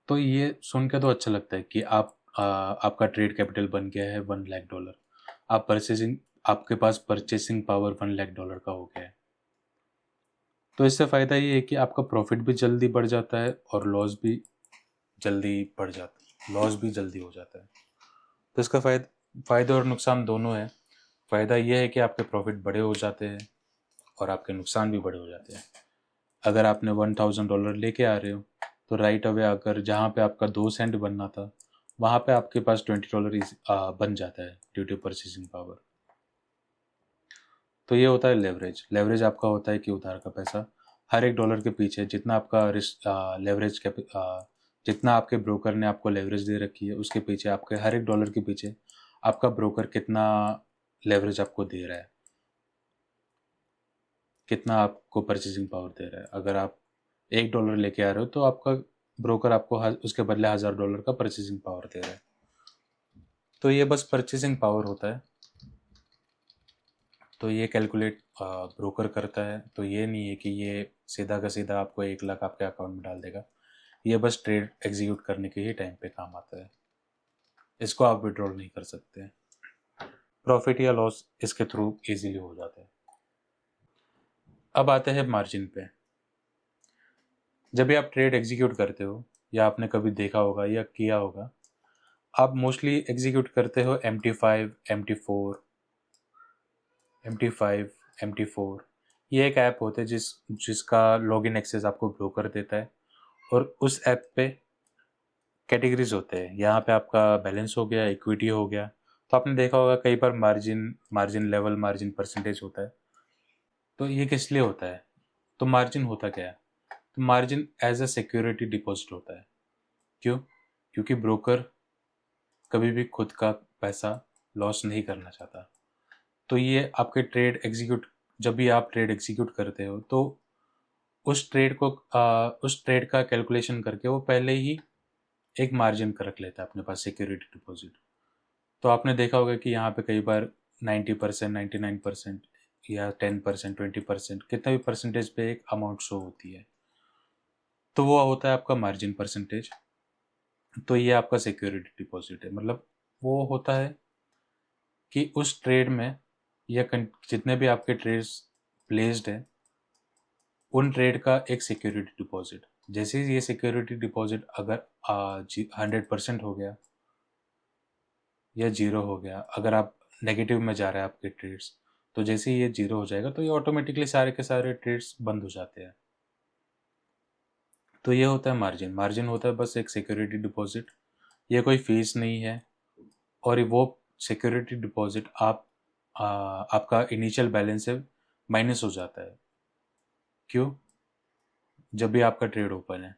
तो ये सुन के तो अच्छा लगता है कि आपका ट्रेड कैपिटल बन गया है $1 लाख। आपके पास परचेसिंग पावर $1 लाख का हो गया है। तो इससे फ़ायदा ये है कि आपका प्रॉफिट भी जल्दी बढ़ जाता है और लॉस भी जल्दी हो जाता है। तो इसका फ़ायदे और नुकसान दोनों है। फ़ायदा ये है कि आपके प्रॉफिट बड़े हो जाते हैं और आपके नुकसान भी बड़े हो जाते हैं। अगर आपने $1000 लेके आ रहे हो तो राइट अवे अगर जहाँ पे आपका 2 सेंट बनना था वहाँ पे आपके पास $20 बन जाता है ड्यू टू परचेसिंग पावर। तो ये होता है लेवरेज। लेवरेज आपका होता है कि उधार का पैसा, हर $1 के पीछे जितना आपका जितना आपके ब्रोकर ने आपको लेवरेज दे रखी है उसके पीछे, आपके हर $1 के पीछे आपका ब्रोकर कितना लेवरेज आपको दे रहा है, कितना आपको परचेसिंग पावर दे रहा है। अगर आप $1 लेके आ रहे हो तो आपका ब्रोकर आपको उसके बदले $1000 का परचेसिंग पावर दे रहा है। तो ये बस परचेसिंग पावर होता है। तो ये कैलकुलेट ब्रोकर करता है। तो ये नहीं है कि ये सीधा का सीधा आपको 1 लाख आपके अकाउंट में डाल देगा। ये बस ट्रेड एग्जीक्यूट करने के ही टाइम पे काम आता है, इसको आप विड्रॉल नहीं कर सकते। प्रॉफिट या लॉस इसके थ्रू इजीली हो जाता है। अब आते हैं मार्जिन पे। जब भी आप ट्रेड एग्जीक्यूट करते हो या आपने कभी देखा होगा या किया होगा आप मोस्टली एग्जीक्यूट करते हो MT5, MT4, MT5, MT4। ये एक ऐप होता है जिसका लॉगिन एक्सेस आपको ब्रोकर देता है, और उस ऐप पे कैटेगरीज होते हैं। यहाँ पे आपका बैलेंस हो गया, इक्विटी हो गया। तो आपने देखा होगा कई बार margin margin level, margin percentage होता है। तो ये किस लिए होता है? तो मार्जिन होता क्या है? तो margin as a security deposit होता है। क्यों? क्योंकि ब्रोकर कभी भी खुद का पैसा लॉस नहीं करना चाहता। तो ये आपके ट्रेड एग्जीक्यूट जब भी आप ट्रेड एग्जीक्यूट करते हो, तो उस ट्रेड का कैलकुलेशन करके वो पहले ही एक मार्जिन का रख लेता है अपने पास, सिक्योरिटी डिपॉजिट। तो आपने देखा होगा कि यहाँ पे कई बार 90%, 99% या 10%, 20%, कितना भी परसेंटेज पे एक अमाउंट शो होती है। तो वो होता है आपका मार्जिन परसेंटेज। तो ये आपका सिक्योरिटी डिपॉजिट है। मतलब वो होता है कि उस ट्रेड में या जितने भी आपके ट्रेड्स प्लेस्ड है, उन ट्रेड का एक सिक्योरिटी डिपॉजिट। जैसे ही ये सिक्योरिटी डिपॉजिट अगर 100% हो गया या जीरो हो गया, अगर आप नेगेटिव में जा रहे हैं आपके ट्रेड्स, तो जैसे ही ये जीरो हो जाएगा तो ये ऑटोमेटिकली सारे के सारे ट्रेड्स बंद हो जाते हैं। तो ये होता है मार्जिन। मार्जिन होता है बस एक सिक्योरिटी डिपॉजिट। ये कोई फीस नहीं है, और वो सिक्योरिटी डिपॉजिट आपका इनिशियल बैलेंस से माइनस हो जाता है। क्यों? जब भी आपका ट्रेड ओपन है,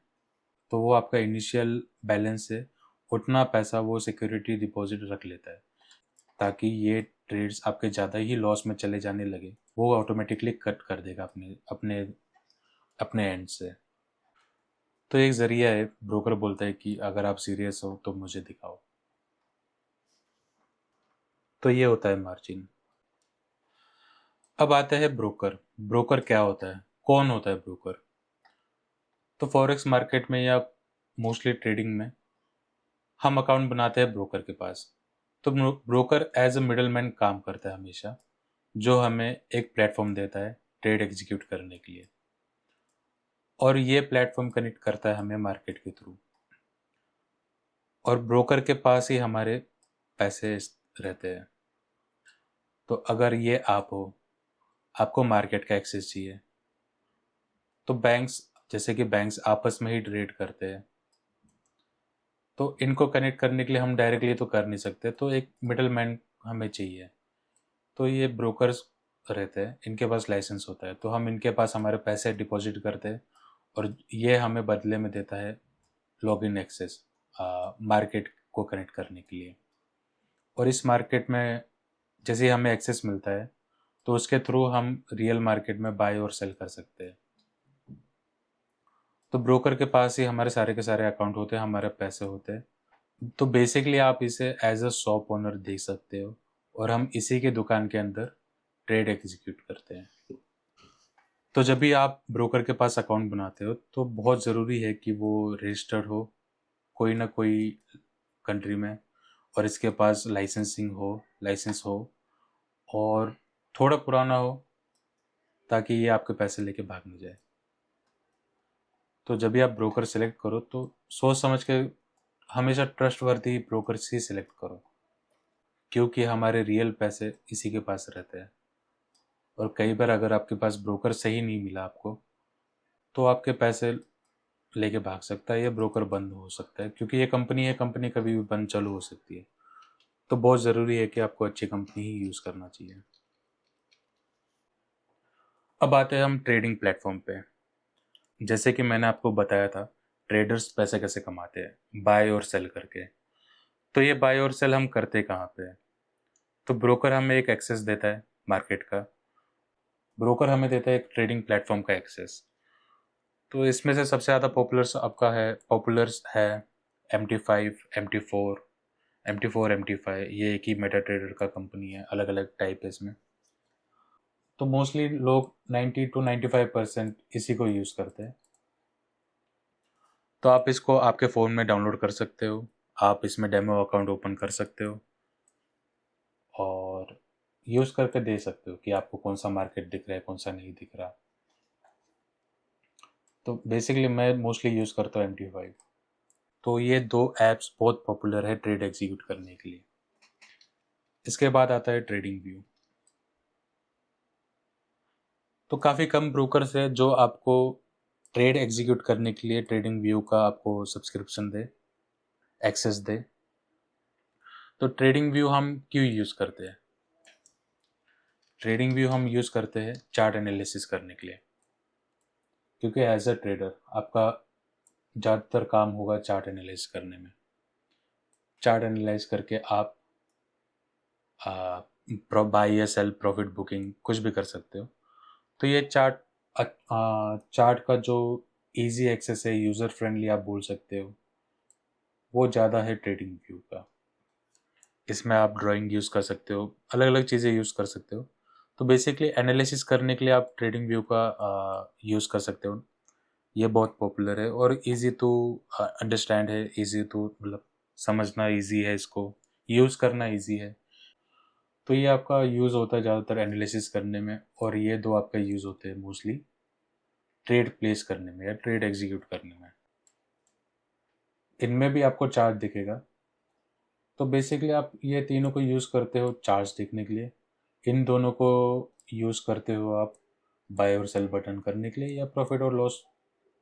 तो वो आपका इनिशियल बैलेंस से उतना पैसा वो सिक्योरिटी डिपॉजिट रख लेता है, ताकि ये ट्रेड्स आपके ज़्यादा ही लॉस में चले जाने लगे, वो ऑटोमेटिकली कट कर देगा अपने अपने अपने एंड से। तो एक ज़रिया है, ब्रोकर बोलता है कि अगर आप सीरियस हो तो मुझे दिखाओ। तो ये होता है मार्जिन। अब आता है ब्रोकर। ब्रोकर क्या होता है? कौन होता है ब्रोकर? तो फॉरेक्स मार्केट में या मोस्टली ट्रेडिंग में हम अकाउंट बनाते हैं ब्रोकर के पास। तो ब्रोकर एज अ मिडलमैन काम करता है हमेशा, जो हमें एक प्लेटफॉर्म देता है ट्रेड एग्जीक्यूट करने के लिए, और ये प्लेटफॉर्म कनेक्ट करता है हमें मार्केट के थ्रू, और ब्रोकर के पास ही हमारे पैसे रहते हैं। तो अगर ये आप हो, आपको मार्केट का एक्सेस चाहिए, तो बैंक्स, जैसे कि बैंक्स आपस में ही ट्रेड करते हैं, तो इनको कनेक्ट करने के लिए हम डायरेक्टली तो कर नहीं सकते, तो एक मिडल मैन हमें चाहिए। तो ये ब्रोकर्स रहते हैं, इनके पास लाइसेंस होता है, तो हम इनके पास हमारे पैसे डिपॉजिट करते हैं, और ये हमें बदले में देता है लॉगिन एक्सेस मार्केट को कनेक्ट करने के लिए। और इस मार्केट में जैसे ही हमें एक्सेस मिलता है, तो उसके थ्रू हम रियल मार्केट में बाय और सेल कर सकते हैं। तो ब्रोकर के पास ही हमारे सारे के सारे अकाउंट होते हैं, हमारे पैसे होते हैं। तो बेसिकली आप इसे एज अ शॉप ओनर देख सकते हो, और हम इसी के दुकान के अंदर ट्रेड एग्जीक्यूट करते हैं। तो जब भी आप ब्रोकर के पास अकाउंट बनाते हो, तो बहुत ज़रूरी है कि वो रजिस्टर्ड हो कोई ना कोई कंट्री में, और इसके पास लाइसेंस हो, और थोड़ा पुराना हो, ताकि ये आपके पैसे लेके भाग नहीं जाए। तो जब भी आप ब्रोकर सेलेक्ट करो, तो सोच समझ के हमेशा ट्रस्टवर्दी ब्रोकर से सिलेक्ट करो, क्योंकि हमारे रियल पैसे इसी के पास रहते हैं। और कई बार अगर आपके पास ब्रोकर सही नहीं मिला आपको, तो आपके पैसे लेके भाग सकता है, या ब्रोकर बंद हो सकता है, क्योंकि ये कंपनी है, कंपनी कभी भी बंद चालू हो सकती है। तो बहुत ज़रूरी है कि आपको अच्छी कंपनी ही यूज़ करना चाहिए। अब आते हैं हम ट्रेडिंग प्लेटफॉर्म पे। जैसे कि मैंने आपको बताया था, ट्रेडर्स पैसे कैसे कमाते हैं, बाय और सेल करके। तो ये बाय और सेल हम करते कहाँ पे हैं? तो ब्रोकर हमें एक एक्सेस देता है मार्केट का। ब्रोकर हमें देता है एक ट्रेडिंग प्लेटफॉर्म का एक्सेस। तो इसमें से सबसे ज़्यादा पॉपुलर्स है MT5, MT4, ये एक ही मेटा ट्रेडर का कंपनी है, अलग अलग टाइप है इसमें। तो मोस्टली लोग 90 to 95% इसी को यूज़ करते हैं। तो आप इसको आपके फ़ोन में डाउनलोड कर सकते हो, आप इसमें डेमो अकाउंट ओपन कर सकते हो, और यूज़ करके दे सकते हो कि आपको कौन सा मार्केट दिख रहा है, कौन सा नहीं दिख रहा। तो बेसिकली मैं मोस्टली यूज़ करता हूँ MT5। तो ये दो ऐप्स बहुत पॉपुलर है ट्रेड एग्जीक्यूट करने के लिए। इसके बाद आता है ट्रेडिंग व्यू। तो काफ़ी कम ब्रोकर्स है जो आपको ट्रेड एग्जीक्यूट करने के लिए ट्रेडिंग व्यू का आपको सब्सक्रिप्शन दे, एक्सेस दे। तो ट्रेडिंग व्यू हम क्यों यूज़ करते हैं? ट्रेडिंग व्यू हम यूज़ करते हैं चार्ट एनालिसिस करने के लिए, क्योंकि एज अ ट्रेडर आपका ज़्यादातर काम होगा चार्ट एनालाइज करने में। चार्ट एनालाइज करके आप बाई या सेल, प्रॉफिट बुकिंग कुछ भी कर सकते हो। तो ये चार्ट का जो इजी एक्सेस है, यूज़र फ्रेंडली आप बोल सकते हो, वो ज़्यादा है ट्रेडिंग व्यू का। इसमें आप ड्राइंग यूज़ कर सकते हो, अलग अलग चीज़ें यूज़ कर सकते हो। तो बेसिकली एनालिसिस करने के लिए आप ट्रेडिंग व्यू का यूज़ कर सकते हो। ये बहुत पॉपुलर है और इजी टू अंडरस्टैंड है, इजी टू मतलब समझना इजी है, इसको यूज़ करना इजी है। तो ये आपका यूज़ होता है ज़्यादातर एनालिसिस करने में, और ये दो आपका यूज़ होते हैं मोस्टली ट्रेड प्लेस करने में या ट्रेड एग्जीक्यूट करने में। इनमें भी आपको चार्ट दिखेगा। तो बेसिकली आप ये तीनों को यूज़ करते हो चार्ट्स देखने के लिए। इन दोनों को यूज़ करते हो आप बाय और सेल बटन करने के लिए या प्रॉफिट और लॉस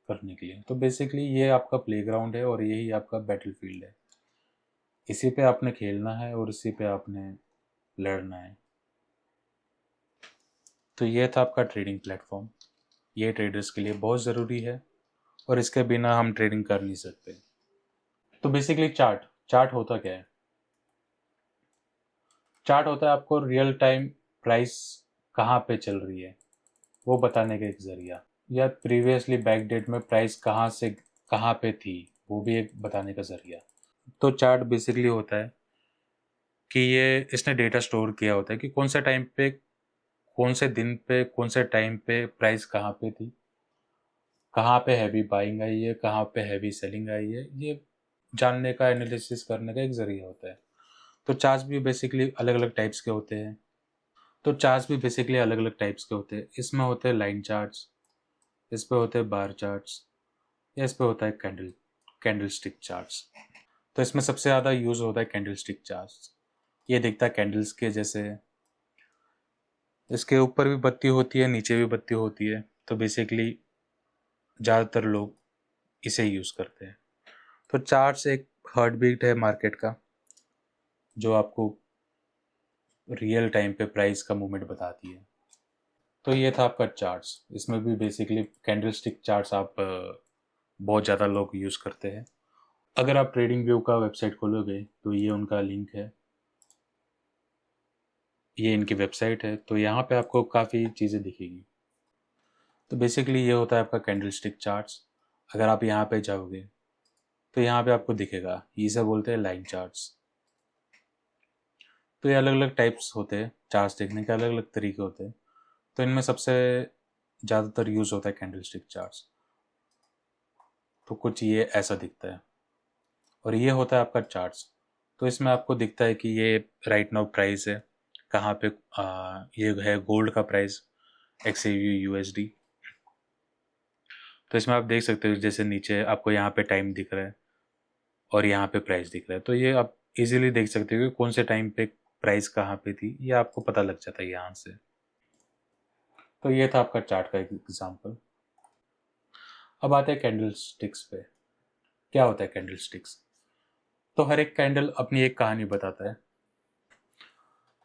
करने के लिए। तो बेसिकली ये आपका प्लेग्राउंड है और यही आपका बैटलफील्ड है। इसी पे आपने खेलना है और इसी पे आपने लड़ना है। तो ये था आपका ट्रेडिंग प्लेटफॉर्म। ये ट्रेडर्स के लिए बहुत ज़रूरी है और इसके बिना हम ट्रेडिंग कर नहीं सकते। तो बेसिकली चार्ट होता क्या है? चार्ट होता है आपको रियल टाइम प्राइस कहाँ पे चल रही है वो बताने का एक जरिया, या प्रीवियसली बैक डेट में प्राइस कहाँ से कहाँ पे थी वो भी एक बताने का जरिया। तो चार्ट बेसिकली होता है कि ये इसने डेटा स्टोर किया होता है कि कौन से टाइम पे, कौन से दिन पे, कौन से टाइम पे प्राइस कहाँ पे थी, कहाँ पे हैवी बाइंग आई है, कहाँ पे हैवी सेलिंग आई है। ये जानने का, एनालिसिस करने का एक जरिया होता है। तो चार्ट्स भी बेसिकली अलग अलग टाइप्स के होते हैं। इसमें होते हैं लाइन चार्ट्स, इस पे होते हैं बार चार्ट्स, या इस पे होता है कैंडल स्टिक चार्ट्स। तो इसमें सबसे ज़्यादा यूज़ होता है कैंडल स्टिक चार्ट्स। ये दिखता है कैंडल्स के जैसे, इसके ऊपर भी बत्ती होती है, नीचे भी बत्ती होती है। तो बेसिकली ज़्यादातर लोग इसे यूज़ करते हैं। तो चार्ट्स एक हार्ट बीट है मार्केट का, जो आपको रियल टाइम पे प्राइस का मूवमेंट बताती है। तो ये था आपका चार्ट्स। इसमें भी बेसिकली कैंडल स्टिक चार्ट्स आप बहुत ज़्यादा लोग यूज़ करते हैं। अगर आप ट्रेडिंग व्यू का वेबसाइट खोलोगे तो ये उनका लिंक है, ये इनकी वेबसाइट है। तो यहाँ पे आपको काफ़ी चीज़ें दिखेगी। तो बेसिकली ये होता है आपका कैंडल स्टिक चार्ट्स। अगर आप यहाँ पे जाओगे तो यहाँ पे आपको दिखेगा, इसे बोलते हैं लाइन चार्ट्स। तो ये अलग अलग टाइप्स होते हैं, चार्ट्स देखने के अलग अलग तरीके होते हैं। तो इनमें सबसे ज़्यादातर यूज़ होता है कैंडल स्टिक चार्ट्स। तो कुछ ये ऐसा दिखता है और ये होता है आपका चार्ट्स। तो इसमें आपको दिखता है कि ये राइट नाउ प्राइस है कहाँ पे, ये है गोल्ड का प्राइस XAU USD। तो इसमें आप देख सकते हो जैसे नीचे आपको यहाँ पे टाइम दिख रहा है और यहाँ पे प्राइस दिख रहा है। तो ये आप इजीली देख सकते हो कि कौन से टाइम पे प्राइस कहाँ पे थी, ये आपको पता लग जाता है यहाँ से। तो ये था आपका चार्ट का एक एग्जाम्पल। अब आते हैं कैंडल स्टिक्स पे। क्या होता है कैंडल स्टिक्स? तो हर एक कैंडल अपनी एक कहानी बताता है।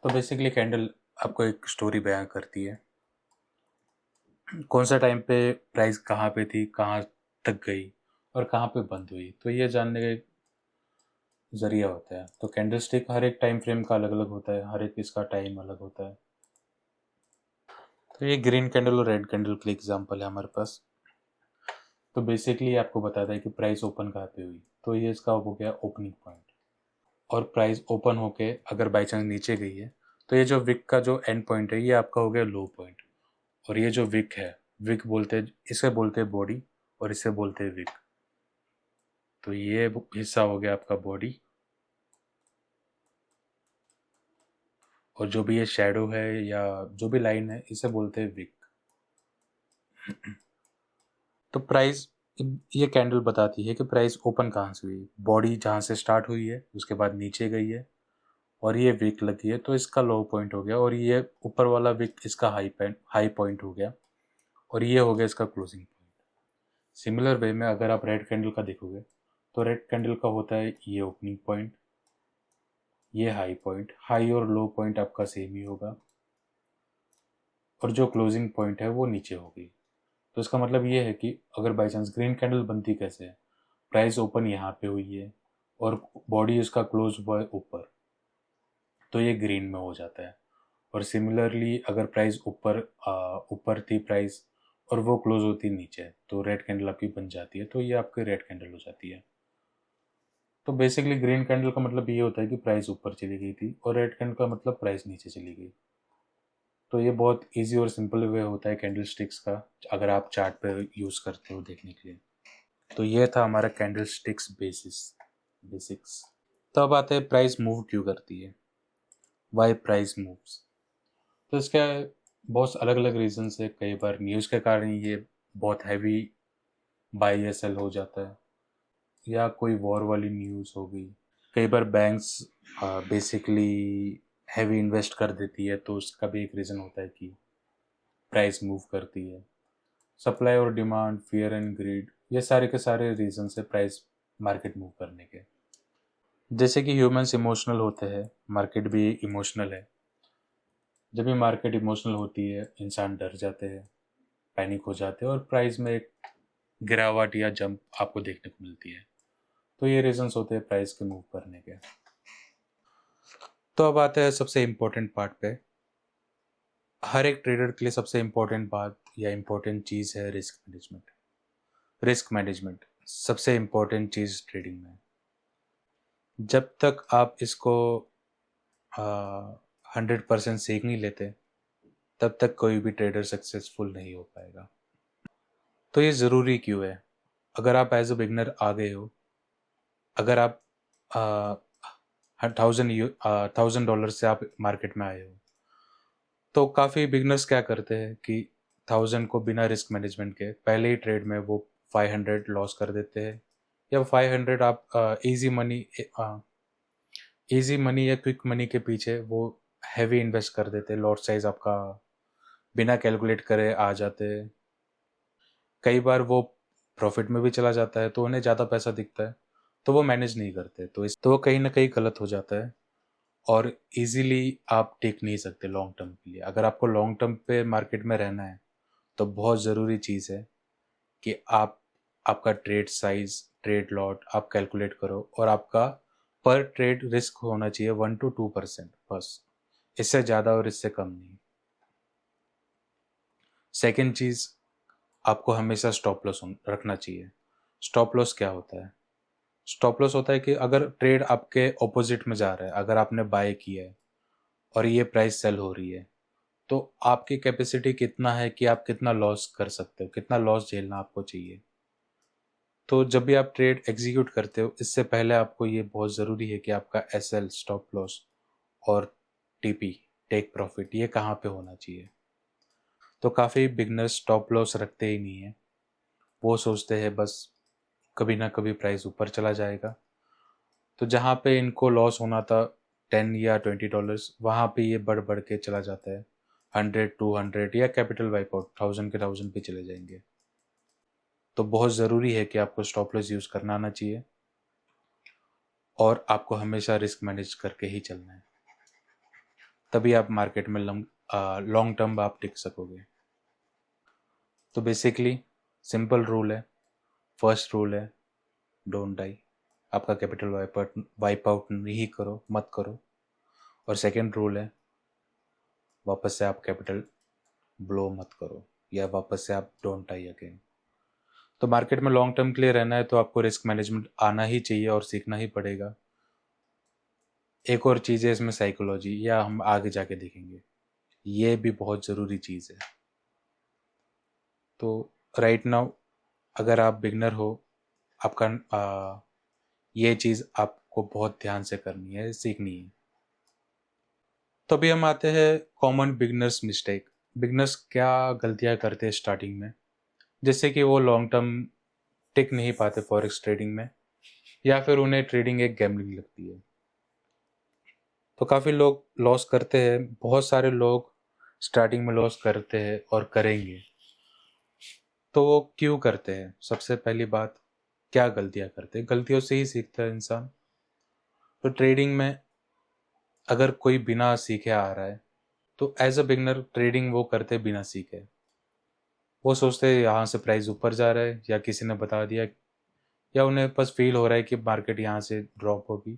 तो बेसिकली कैंडल आपको एक स्टोरी बयां करती है, कौन सा टाइम पे प्राइस कहाँ पे थी, कहाँ तक गई और कहाँ पे बंद हुई। तो ये जानने का एक जरिया होता है। तो कैंडल स्टिक हर एक टाइम फ्रेम का अलग अलग होता है, हर एक इसका टाइम अलग होता है। तो ये ग्रीन कैंडल और रेड कैंडल के एग्जाम्पल है हमारे पास। तो बेसिकली आपको बताता है कि प्राइस ओपन कहाँ पे हुई। तो ये इसका हो गया ओपनिंग पॉइंट, और प्राइस ओपन होके अगर बाई चांस नीचे गई है तो ये जो विक का जो एंड पॉइंट है ये आपका हो गया लो पॉइंट। और ये जो विक है, विक बोलते हैं, इसे बोलते हैं बॉडी और इसे बोलते हैं विक। तो ये हिस्सा हो गया आपका बॉडी, और जो भी ये शेडो है या जो भी लाइन है इसे बोलते हैं विक। तो प्राइस ये कैंडल बताती है कि प्राइस ओपन कहाँ से हुई, बॉडी जहाँ से स्टार्ट हुई है उसके बाद नीचे गई है और ये विक लगी है, तो इसका लो पॉइंट हो गया, और ये ऊपर वाला विक इसका हाई पॉइंट हो गया, और ये हो गया इसका क्लोजिंग पॉइंट। सिमिलर वे में अगर आप रेड कैंडल का देखोगे तो रेड कैंडल का होता है ये ओपनिंग पॉइंट, ये हाई पॉइंट, हाई और लो पॉइंट आपका सेम ही होगा, और जो क्लोजिंग पॉइंट है वो नीचे होगी। तो इसका मतलब ये है कि अगर बाई चांस ग्रीन कैंडल बनती कैसे है, प्राइस ओपन यहाँ पे हुई है और बॉडी उसका क्लोज हुआ है ऊपर, तो ये ग्रीन में हो जाता है। और सिमिलरली अगर प्राइस ऊपर थी प्राइस और वो क्लोज होती नीचे, तो रेड कैंडल आपकी बन जाती है, तो ये आपकी रेड कैंडल हो जाती है। तो बेसिकली ग्रीन कैंडल का मतलब ये होता है कि प्राइस ऊपर चली गई थी, और रेड कैंडल का मतलब प्राइस नीचे चली गई। तो ये बहुत इजी और सिंपल वे होता है कैंडल स्टिक्स का, अगर आप चार्ट पे यूज़ करते हो देखने के लिए। तो ये था हमारा कैंडल स्टिक्स बेसिक्स। तो अब आते हैं प्राइस मूव क्यों करती है, वाई प्राइस मूव्स। तो इसके बहुत अलग अलग रीजंस है। कई बार न्यूज़ के कारण ये बहुत हैवी बाई या सेल हो जाता है, या कोई वॉर वाली न्यूज़ हो गई। कई बार बैंक्स बेसिकली हैवी इन्वेस्ट कर देती है, तो उसका भी एक रीज़न होता है कि प्राइस मूव करती है। सप्लाई और डिमांड, फियर एंड ग्रीड, ये सारे के सारे रीजन है प्राइस मार्केट मूव करने के। जैसे कि ह्यूमंस इमोशनल होते हैं, मार्केट भी इमोशनल है। जब भी मार्केट इमोशनल होती है, इंसान डर जाते हैं, पैनिक हो जाते हैं, और प्राइस में एक गिरावट या जंप आपको देखने को मिलती है। तो ये रीजंस होते हैं प्राइस के मूव करने के। तो अब आते हैं सबसे इम्पोर्टेंट पार्ट पे। हर एक ट्रेडर के लिए सबसे इम्पोर्टेंट बात या इम्पोर्टेंट चीज़ है रिस्क मैनेजमेंट। रिस्क मैनेजमेंट सबसे इम्पोर्टेंट चीज़ ट्रेडिंग में। जब तक आप इसको 100% सीख नहीं लेते, तब तक कोई भी ट्रेडर सक्सेसफुल नहीं हो पाएगा। तो ये ज़रूरी क्यों है? अगर आप एज अ बिगनर आ गए हो, अगर आप $1000 से आप मार्केट में आए हो, तो काफ़ी बिगनर्स क्या करते हैं कि 1000 को बिना रिस्क मैनेजमेंट के पहले ही ट्रेड में वो 500 लॉस कर देते हैं, या 500 आप इजी मनी या क्विक मनी के पीछे वो हैवी इन्वेस्ट कर देते हैं। लॉट साइज आपका बिना कैलकुलेट करे आ जाते हैं। कई बार वो प्रॉफिट में भी चला जाता है, तो उन्हें ज़्यादा पैसा दिखता है, तो वो मैनेज नहीं करते, तो वो कहीं ना कहीं गलत हो जाता है, और इजीली आप टेक नहीं सकते लॉन्ग टर्म के लिए। अगर आपको लॉन्ग टर्म पे मार्केट में रहना है, तो बहुत ज़रूरी चीज़ है कि आपका ट्रेड साइज, ट्रेड लॉट आप कैलकुलेट करो, और आपका पर ट्रेड रिस्क होना चाहिए 1 to 2% बस, इससे ज़्यादा और इससे कम नहीं। सेकेंड चीज़, आपको हमेशा स्टॉप लॉस रखना चाहिए। स्टॉप लॉस क्या होता है? स्टॉप लॉस होता है कि अगर ट्रेड आपके ऑपोजिट में जा रहा है, अगर आपने बाय किया है और ये प्राइस सेल हो रही है, तो आपकी कैपेसिटी कितना है कि आप कितना लॉस कर सकते हो, कितना लॉस झेलना आपको चाहिए। तो जब भी आप ट्रेड एग्जीक्यूट करते हो, इससे पहले आपको ये बहुत ज़रूरी है कि आपका एसएल स्टॉप लॉस और टीपी टेक प्रॉफिट ये कहाँ पे होना चाहिए। तो काफ़ी बिगनर्स स्टॉप लॉस रखते ही नहीं है, वो सोचते हैं बस कभी ना कभी प्राइस ऊपर चला जाएगा, तो जहाँ पे इनको लॉस होना था $10 या $20, वहाँ पे ये बढ़ बढ़ के चला जाता है 100 200, या कैपिटल वाइप आउट 1000 के 1000 पे चले जाएंगे। तो बहुत ज़रूरी है कि आपको स्टॉप लॉस यूज़ करना आना चाहिए, और आपको हमेशा रिस्क मैनेज करके ही चलना है, तभी आप मार्केट में लॉन्ग टर्म आप टिक सकोगे। तो बेसिकली सिंपल रूल है। फर्स्ट रूल है डोंट डाई, आपका कैपिटल वाइप आउट नहीं करो, मत करो। और सेकेंड रूल है वापस से आप कैपिटल ब्लो मत करो, या वापस से आप डोंट डाई अगेन। तो मार्केट में लॉन्ग टर्म के लिए रहना है, तो आपको रिस्क मैनेजमेंट आना ही चाहिए और सीखना ही पड़ेगा। एक और चीज़ है इसमें साइकोलॉजी, या हम आगे जाके देखेंगे, ये भी बहुत ज़रूरी चीज़ है। तो राइट नाउ अगर आप बिगनर हो, आपका ये चीज़ आपको बहुत ध्यान से करनी है, सीखनी है। तो अभी हम आते हैं कॉमन बिगनर्स मिस्टेक। बिगनर्स क्या गलतियां करते हैं स्टार्टिंग में, जैसे कि वो लॉन्ग टर्म टिक नहीं पाते फॉरेक्स ट्रेडिंग में, या फिर उन्हें ट्रेडिंग एक गैम्बलिंग लगती है। तो काफ़ी लोग लॉस करते हैं, बहुत सारे लोग स्टार्टिंग में लॉस करते हैं और करेंगे। तो वो क्यों करते हैं? सबसे पहली बात, क्या गलतियां करते हैं? गलतियों से ही सीखता है इंसान। तो ट्रेडिंग में अगर कोई बिना सीखे आ रहा है, तो एज अ बिगनर ट्रेडिंग वो करते बिना सीखे। वो सोचते हैं यहाँ से प्राइस ऊपर जा रहा है, या किसी ने बता दिया, या उन्हें बस फील हो रहा है कि मार्केट यहाँ से ड्रॉप होगी।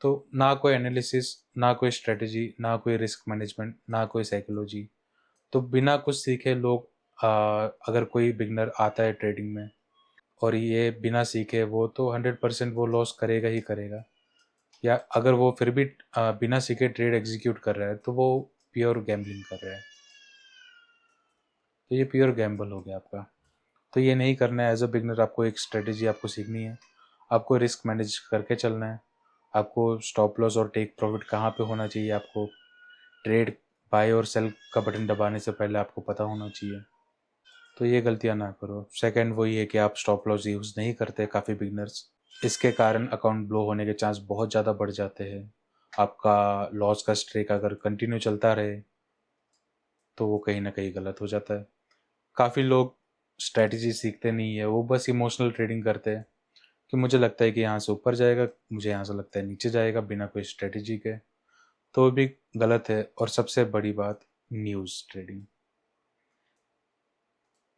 तो ना कोई एनालिसिस, ना कोई स्ट्रेटजी, ना कोई रिस्क मैनेजमेंट, ना कोई साइकोलॉजी। तो बिना कुछ सीखे लोग अगर कोई बिगनर आता है ट्रेडिंग में और ये बिना सीखे, वो तो 100% वो लॉस करेगा ही करेगा। या अगर वो फिर भी बिना सीखे ट्रेड एग्जीक्यूट कर रहा है, तो वो प्योर गैम्बलिंग कर रहा है। तो ये प्योर गैम्बल हो गया आपका। तो ये नहीं करना है। एज अ बिगनर आपको एक स्ट्रेटजी आपको सीखनी है, आपको रिस्क मैनेज करके चलना है, आपको स्टॉप लॉस और टेक प्रॉफिट कहाँ पे होना चाहिए, आपको ट्रेड बाय और सेल का बटन दबाने से पहले आपको पता होना चाहिए। तो ये गलतियाँ ना करो। सेकंड वही है कि आप स्टॉप लॉस यूज़ नहीं करते काफ़ी बिगनर्स। इसके कारण अकाउंट ब्लो होने के चांस बहुत ज़्यादा बढ़ जाते हैं। आपका लॉस का स्ट्रेक अगर कंटिन्यू चलता रहे, तो वो कहीं ना कहीं गलत हो जाता है। काफ़ी लोग स्ट्रैटेजी सीखते नहीं है, वो बस इमोशनल ट्रेडिंग करते हैं कि मुझे लगता है कि यहाँ से ऊपर जाएगा, मुझे यहाँ से लगता है नीचे जाएगा, बिना कोई स्ट्रेटेजी के। तो वो भी गलत है। और सबसे बड़ी बात, news trading.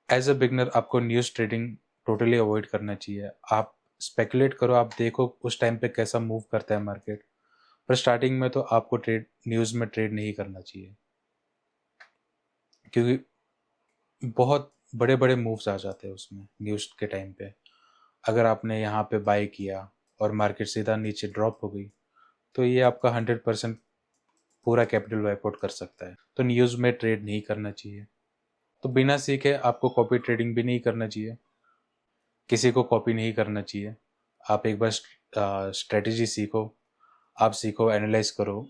As a beginner आपको न्यूज़ ट्रेडिंग टोटली अवॉइड करना चाहिए। आप स्पेकुलेट करो, आप देखो उस टाइम पे कैसा मूव करता है मार्केट, पर स्टार्टिंग में तो आपको न्यूज़ में ट्रेड नहीं करना चाहिए, क्योंकि बहुत बड़े बड़े मूव्स आ जाते हैं उसमें न्यूज़ के टाइम पे। अगर आपने यहाँ पे बाय किया और मार्केट सीधा नीचे ड्रॉप हो गई, तो ये आपका 100% पूरा कैपिटल वाइप आउट कर सकता है। तो न्यूज़ में ट्रेड नहीं करना चाहिए। तो बिना सीखे आपको कॉपी ट्रेडिंग भी नहीं करना चाहिए, किसी को कॉपी नहीं करना चाहिए। आप एक बार स्ट्रेटजी सीखो, आप सीखो, एनालाइज करो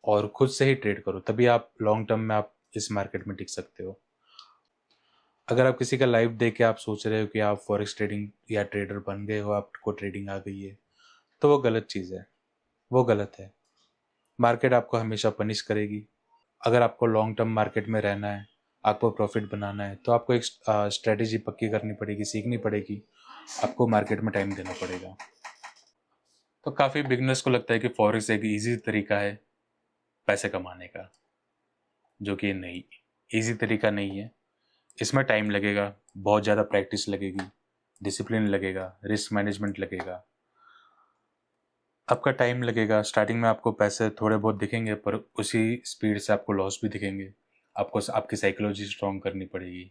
और खुद से ही ट्रेड करो, तभी आप लॉन्ग टर्म में आप इस मार्केट में टिक सकते हो। अगर आप किसी का लाइव देख के आप सोच रहे हो कि आप फॉरेक्स ट्रेडिंग या ट्रेडर बन गए हो, आपको ट्रेडिंग आ गई है, तो वो गलत चीज़ है, वो गलत है। मार्केट आपको हमेशा पनिश करेगी। अगर आपको लॉन्ग टर्म मार्केट में रहना है, आपको प्रॉफिट बनाना है, तो आपको एक स्ट्रेटेजी पक्की करनी पड़ेगी, सीखनी पड़ेगी, आपको मार्केट में टाइम देना पड़ेगा। तो काफ़ी बिगनर्स को लगता है कि फॉरेक्स एक इजी तरीका है पैसे कमाने का, जो कि नहीं, इजी तरीका नहीं है। इसमें टाइम लगेगा, बहुत ज़्यादा प्रैक्टिस लगेगी, डिसिप्लिन लगेगा, रिस्क मैनेजमेंट लगेगा, आपका टाइम लगेगा। स्टार्टिंग में आपको पैसे थोड़े बहुत दिखेंगे, पर उसी स्पीड से आपको लॉस भी दिखेंगे। आपको आपकी साइकोलॉजी स्ट्रॉन्ग करनी पड़ेगी।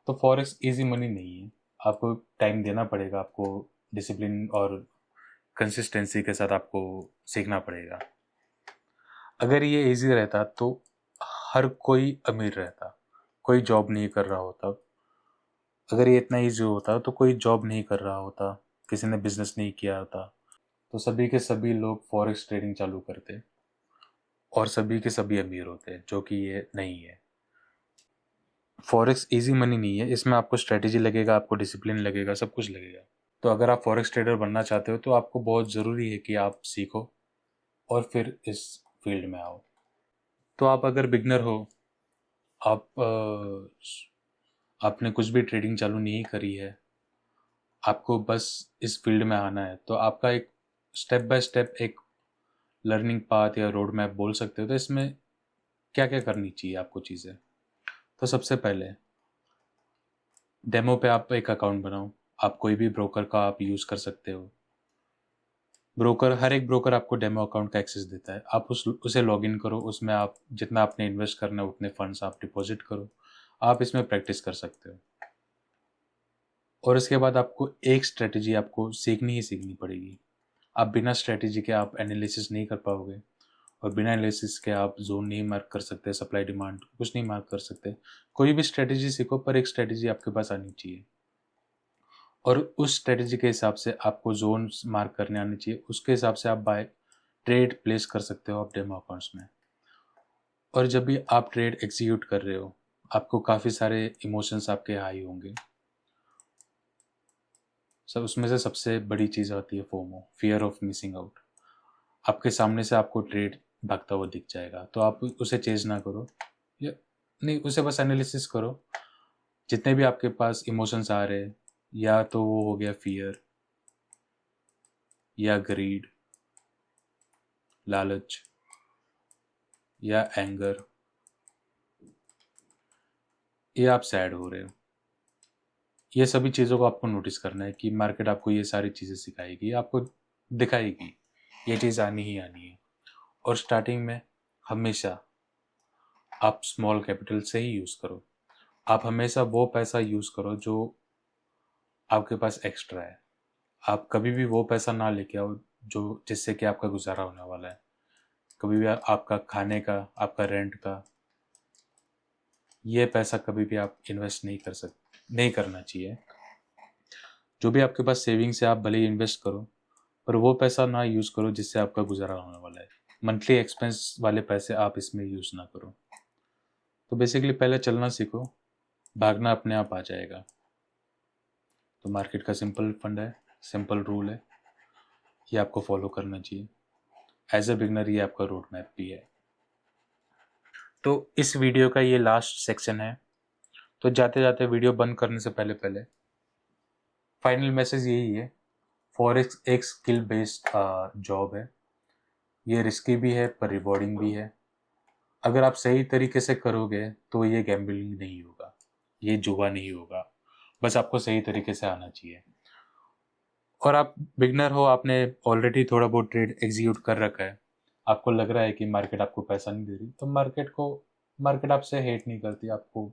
तो फॉरेक्स इजी मनी नहीं है, आपको टाइम देना पड़ेगा, आपको डिसिप्लिन और कंसिस्टेंसी के साथ आपको सीखना पड़ेगा। अगर ये इजी रहता तो हर कोई अमीर रहता, कोई जॉब नहीं कर रहा होता। अगर ये इतना इजी होता तो कोई जॉब नहीं कर रहा होता, किसी ने बिजनेस नहीं किया होता, तो सभी के सभी लोग फॉरेक्स ट्रेडिंग चालू करते और सभी के सभी अमीर होते, जो कि ये नहीं है। फॉरेक्स इजी मनी नहीं है, इसमें आपको स्ट्रेटेजी लगेगा, आपको डिसिप्लिन लगेगा, सब कुछ लगेगा। तो अगर आप फॉरेक्स ट्रेडर बनना चाहते हो, तो आपको बहुत ज़रूरी है कि आप सीखो और फिर इस फील्ड में आओ। तो आप अगर बिगनर हो, आप आपने कुछ भी ट्रेडिंग चालू नहीं करी है, आपको बस इस फील्ड में आना है, तो आपका एक स्टेप बाय स्टेप एक लर्निंग पाथ या रोड मैप बोल सकते हो। तो इसमें क्या क्या करनी चाहिए आपको चीज़ें। तो सबसे पहले डेमो पे आप एक अकाउंट बनाओ। आप कोई भी ब्रोकर का आप यूज़ कर सकते हो। हर एक ब्रोकर आपको डेमो अकाउंट का एक्सेस देता है। आप उसे लॉगिन करो, उसमें आप जितना आपने इन्वेस्ट करना है उतने फंड्स आप डिपॉजिट करो। आप इसमें प्रैक्टिस कर सकते हो। और इसके बाद आपको एक स्ट्रेटजी आपको सीखनी ही सीखनी पड़ेगी। आप बिना स्ट्रेटजी के आप एनालिसिस नहीं कर पाओगे, और बिना एनालिसिस के आप जोन नहीं मार्क कर सकते, सप्लाई डिमांड कुछ नहीं मार्क कर सकते। कोई भी स्ट्रेटजी सीखो, पर एक स्ट्रेटजी आपके पास आनी चाहिए, और उस स्ट्रेटजी के हिसाब से आपको जोन मार्क करने आने चाहिए। उसके हिसाब से आप बाय ट्रेड प्लेस कर सकते हो आप डेमो अकाउंट्स में। और जब भी आप ट्रेड एग्जीक्यूट कर रहे हो, आपको काफ़ी सारे इमोशंस आपके हाई होंगे, सब उसमें से सबसे बड़ी चीज़ होती है FOMO, fear of missing out. आपके सामने से आपको ट्रेड भागता हुआ दिख जाएगा, तो आप उसे चेज ना करो, या नहीं, उसे बस एनालिसिस करो। जितने भी आपके पास इमोशंस आ रहे हैं, या तो वो हो गया फियर, या ग्रीड, लालच, या एंगर, या आप सैड हो रहे हो, ये सभी चीज़ों को आपको नोटिस करना है कि मार्केट आपको ये सारी चीज़ें सिखाएगी, आपको दिखाएगी, ये चीज़ आनी ही आनी है। और स्टार्टिंग में हमेशा आप स्मॉल कैपिटल से ही यूज़ करो। आप हमेशा वो पैसा यूज़ करो जो आपके पास एक्स्ट्रा है। आप कभी भी वो पैसा ना लेके आओ जो जिससे कि आपका गुजारा होने वाला है। कभी भी आपका खाने का, आपका रेंट का, ये पैसा कभी भी आप इन्वेस्ट नहीं करना चाहिए। जो भी आपके पास सेविंग्स है, आप भले ही इन्वेस्ट करो, पर वो पैसा ना यूज़ करो जिससे आपका गुजारा होने वाला है। मंथली एक्सपेंस वाले पैसे आप इसमें यूज़ ना करो। तो बेसिकली पहले चलना सीखो, भागना अपने आप आ जाएगा। तो मार्केट का सिंपल फंड है, सिंपल रूल है, ये आपको फॉलो करना चाहिए। एज ए बिगनर ये आपका रोड मैप भी है। तो इस वीडियो का ये लास्ट सेक्शन है। तो जाते जाते वीडियो बंद करने से पहले पहले फाइनल मैसेज यही है, फॉरेक्स एक स्किल बेस्ड जॉब है। ये रिस्की भी है पर रिवॉर्डिंग भी है। अगर आप सही तरीके से करोगे तो ये गैम्बलिंग नहीं होगा, ये जुआ नहीं होगा। बस आपको सही तरीके से आना चाहिए। और आप बिगनर हो, आपने ऑलरेडी थोड़ा बहुत ट्रेड एग्जीक्यूट कर रखा है, आपको लग रहा है कि मार्केट आपको पैसा नहीं दे रही, तो मार्केट आपसे हेट नहीं करती। आपको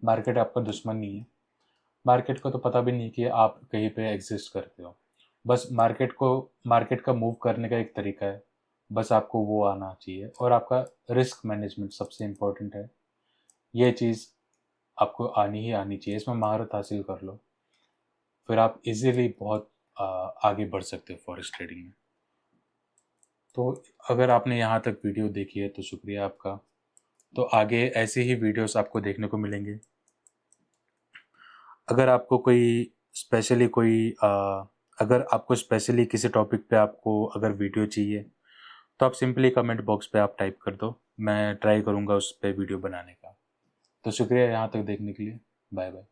मार्केट आपका दुश्मन नहीं है। मार्केट को तो पता भी नहीं कि आप कहीं पे एग्जिस्ट करते हो। बस मार्केट का मूव करने का एक तरीका है, बस आपको वो आना चाहिए। और आपका रिस्क मैनेजमेंट सबसे इम्पोर्टेंट है, ये चीज़ आपको आनी ही आनी चाहिए। इसमें महारत हासिल कर लो, फिर आप इजीली बहुत आगे बढ़ सकते हो फॉरेक्स ट्रेडिंग में। तो अगर आपने यहाँ तक वीडियो देखी है तो शुक्रिया आपका। तो आगे ऐसे ही वीडियोस आपको देखने को मिलेंगे। अगर आपको अगर आपको स्पेशली किसी टॉपिक पे आपको अगर वीडियो चाहिए, तो आप सिंपली कमेंट बॉक्स पे आप टाइप कर दो, मैं ट्राई करूँगा उस पर वीडियो बनाने का। तो शुक्रिया यहाँ तक देखने के लिए। Bye bye.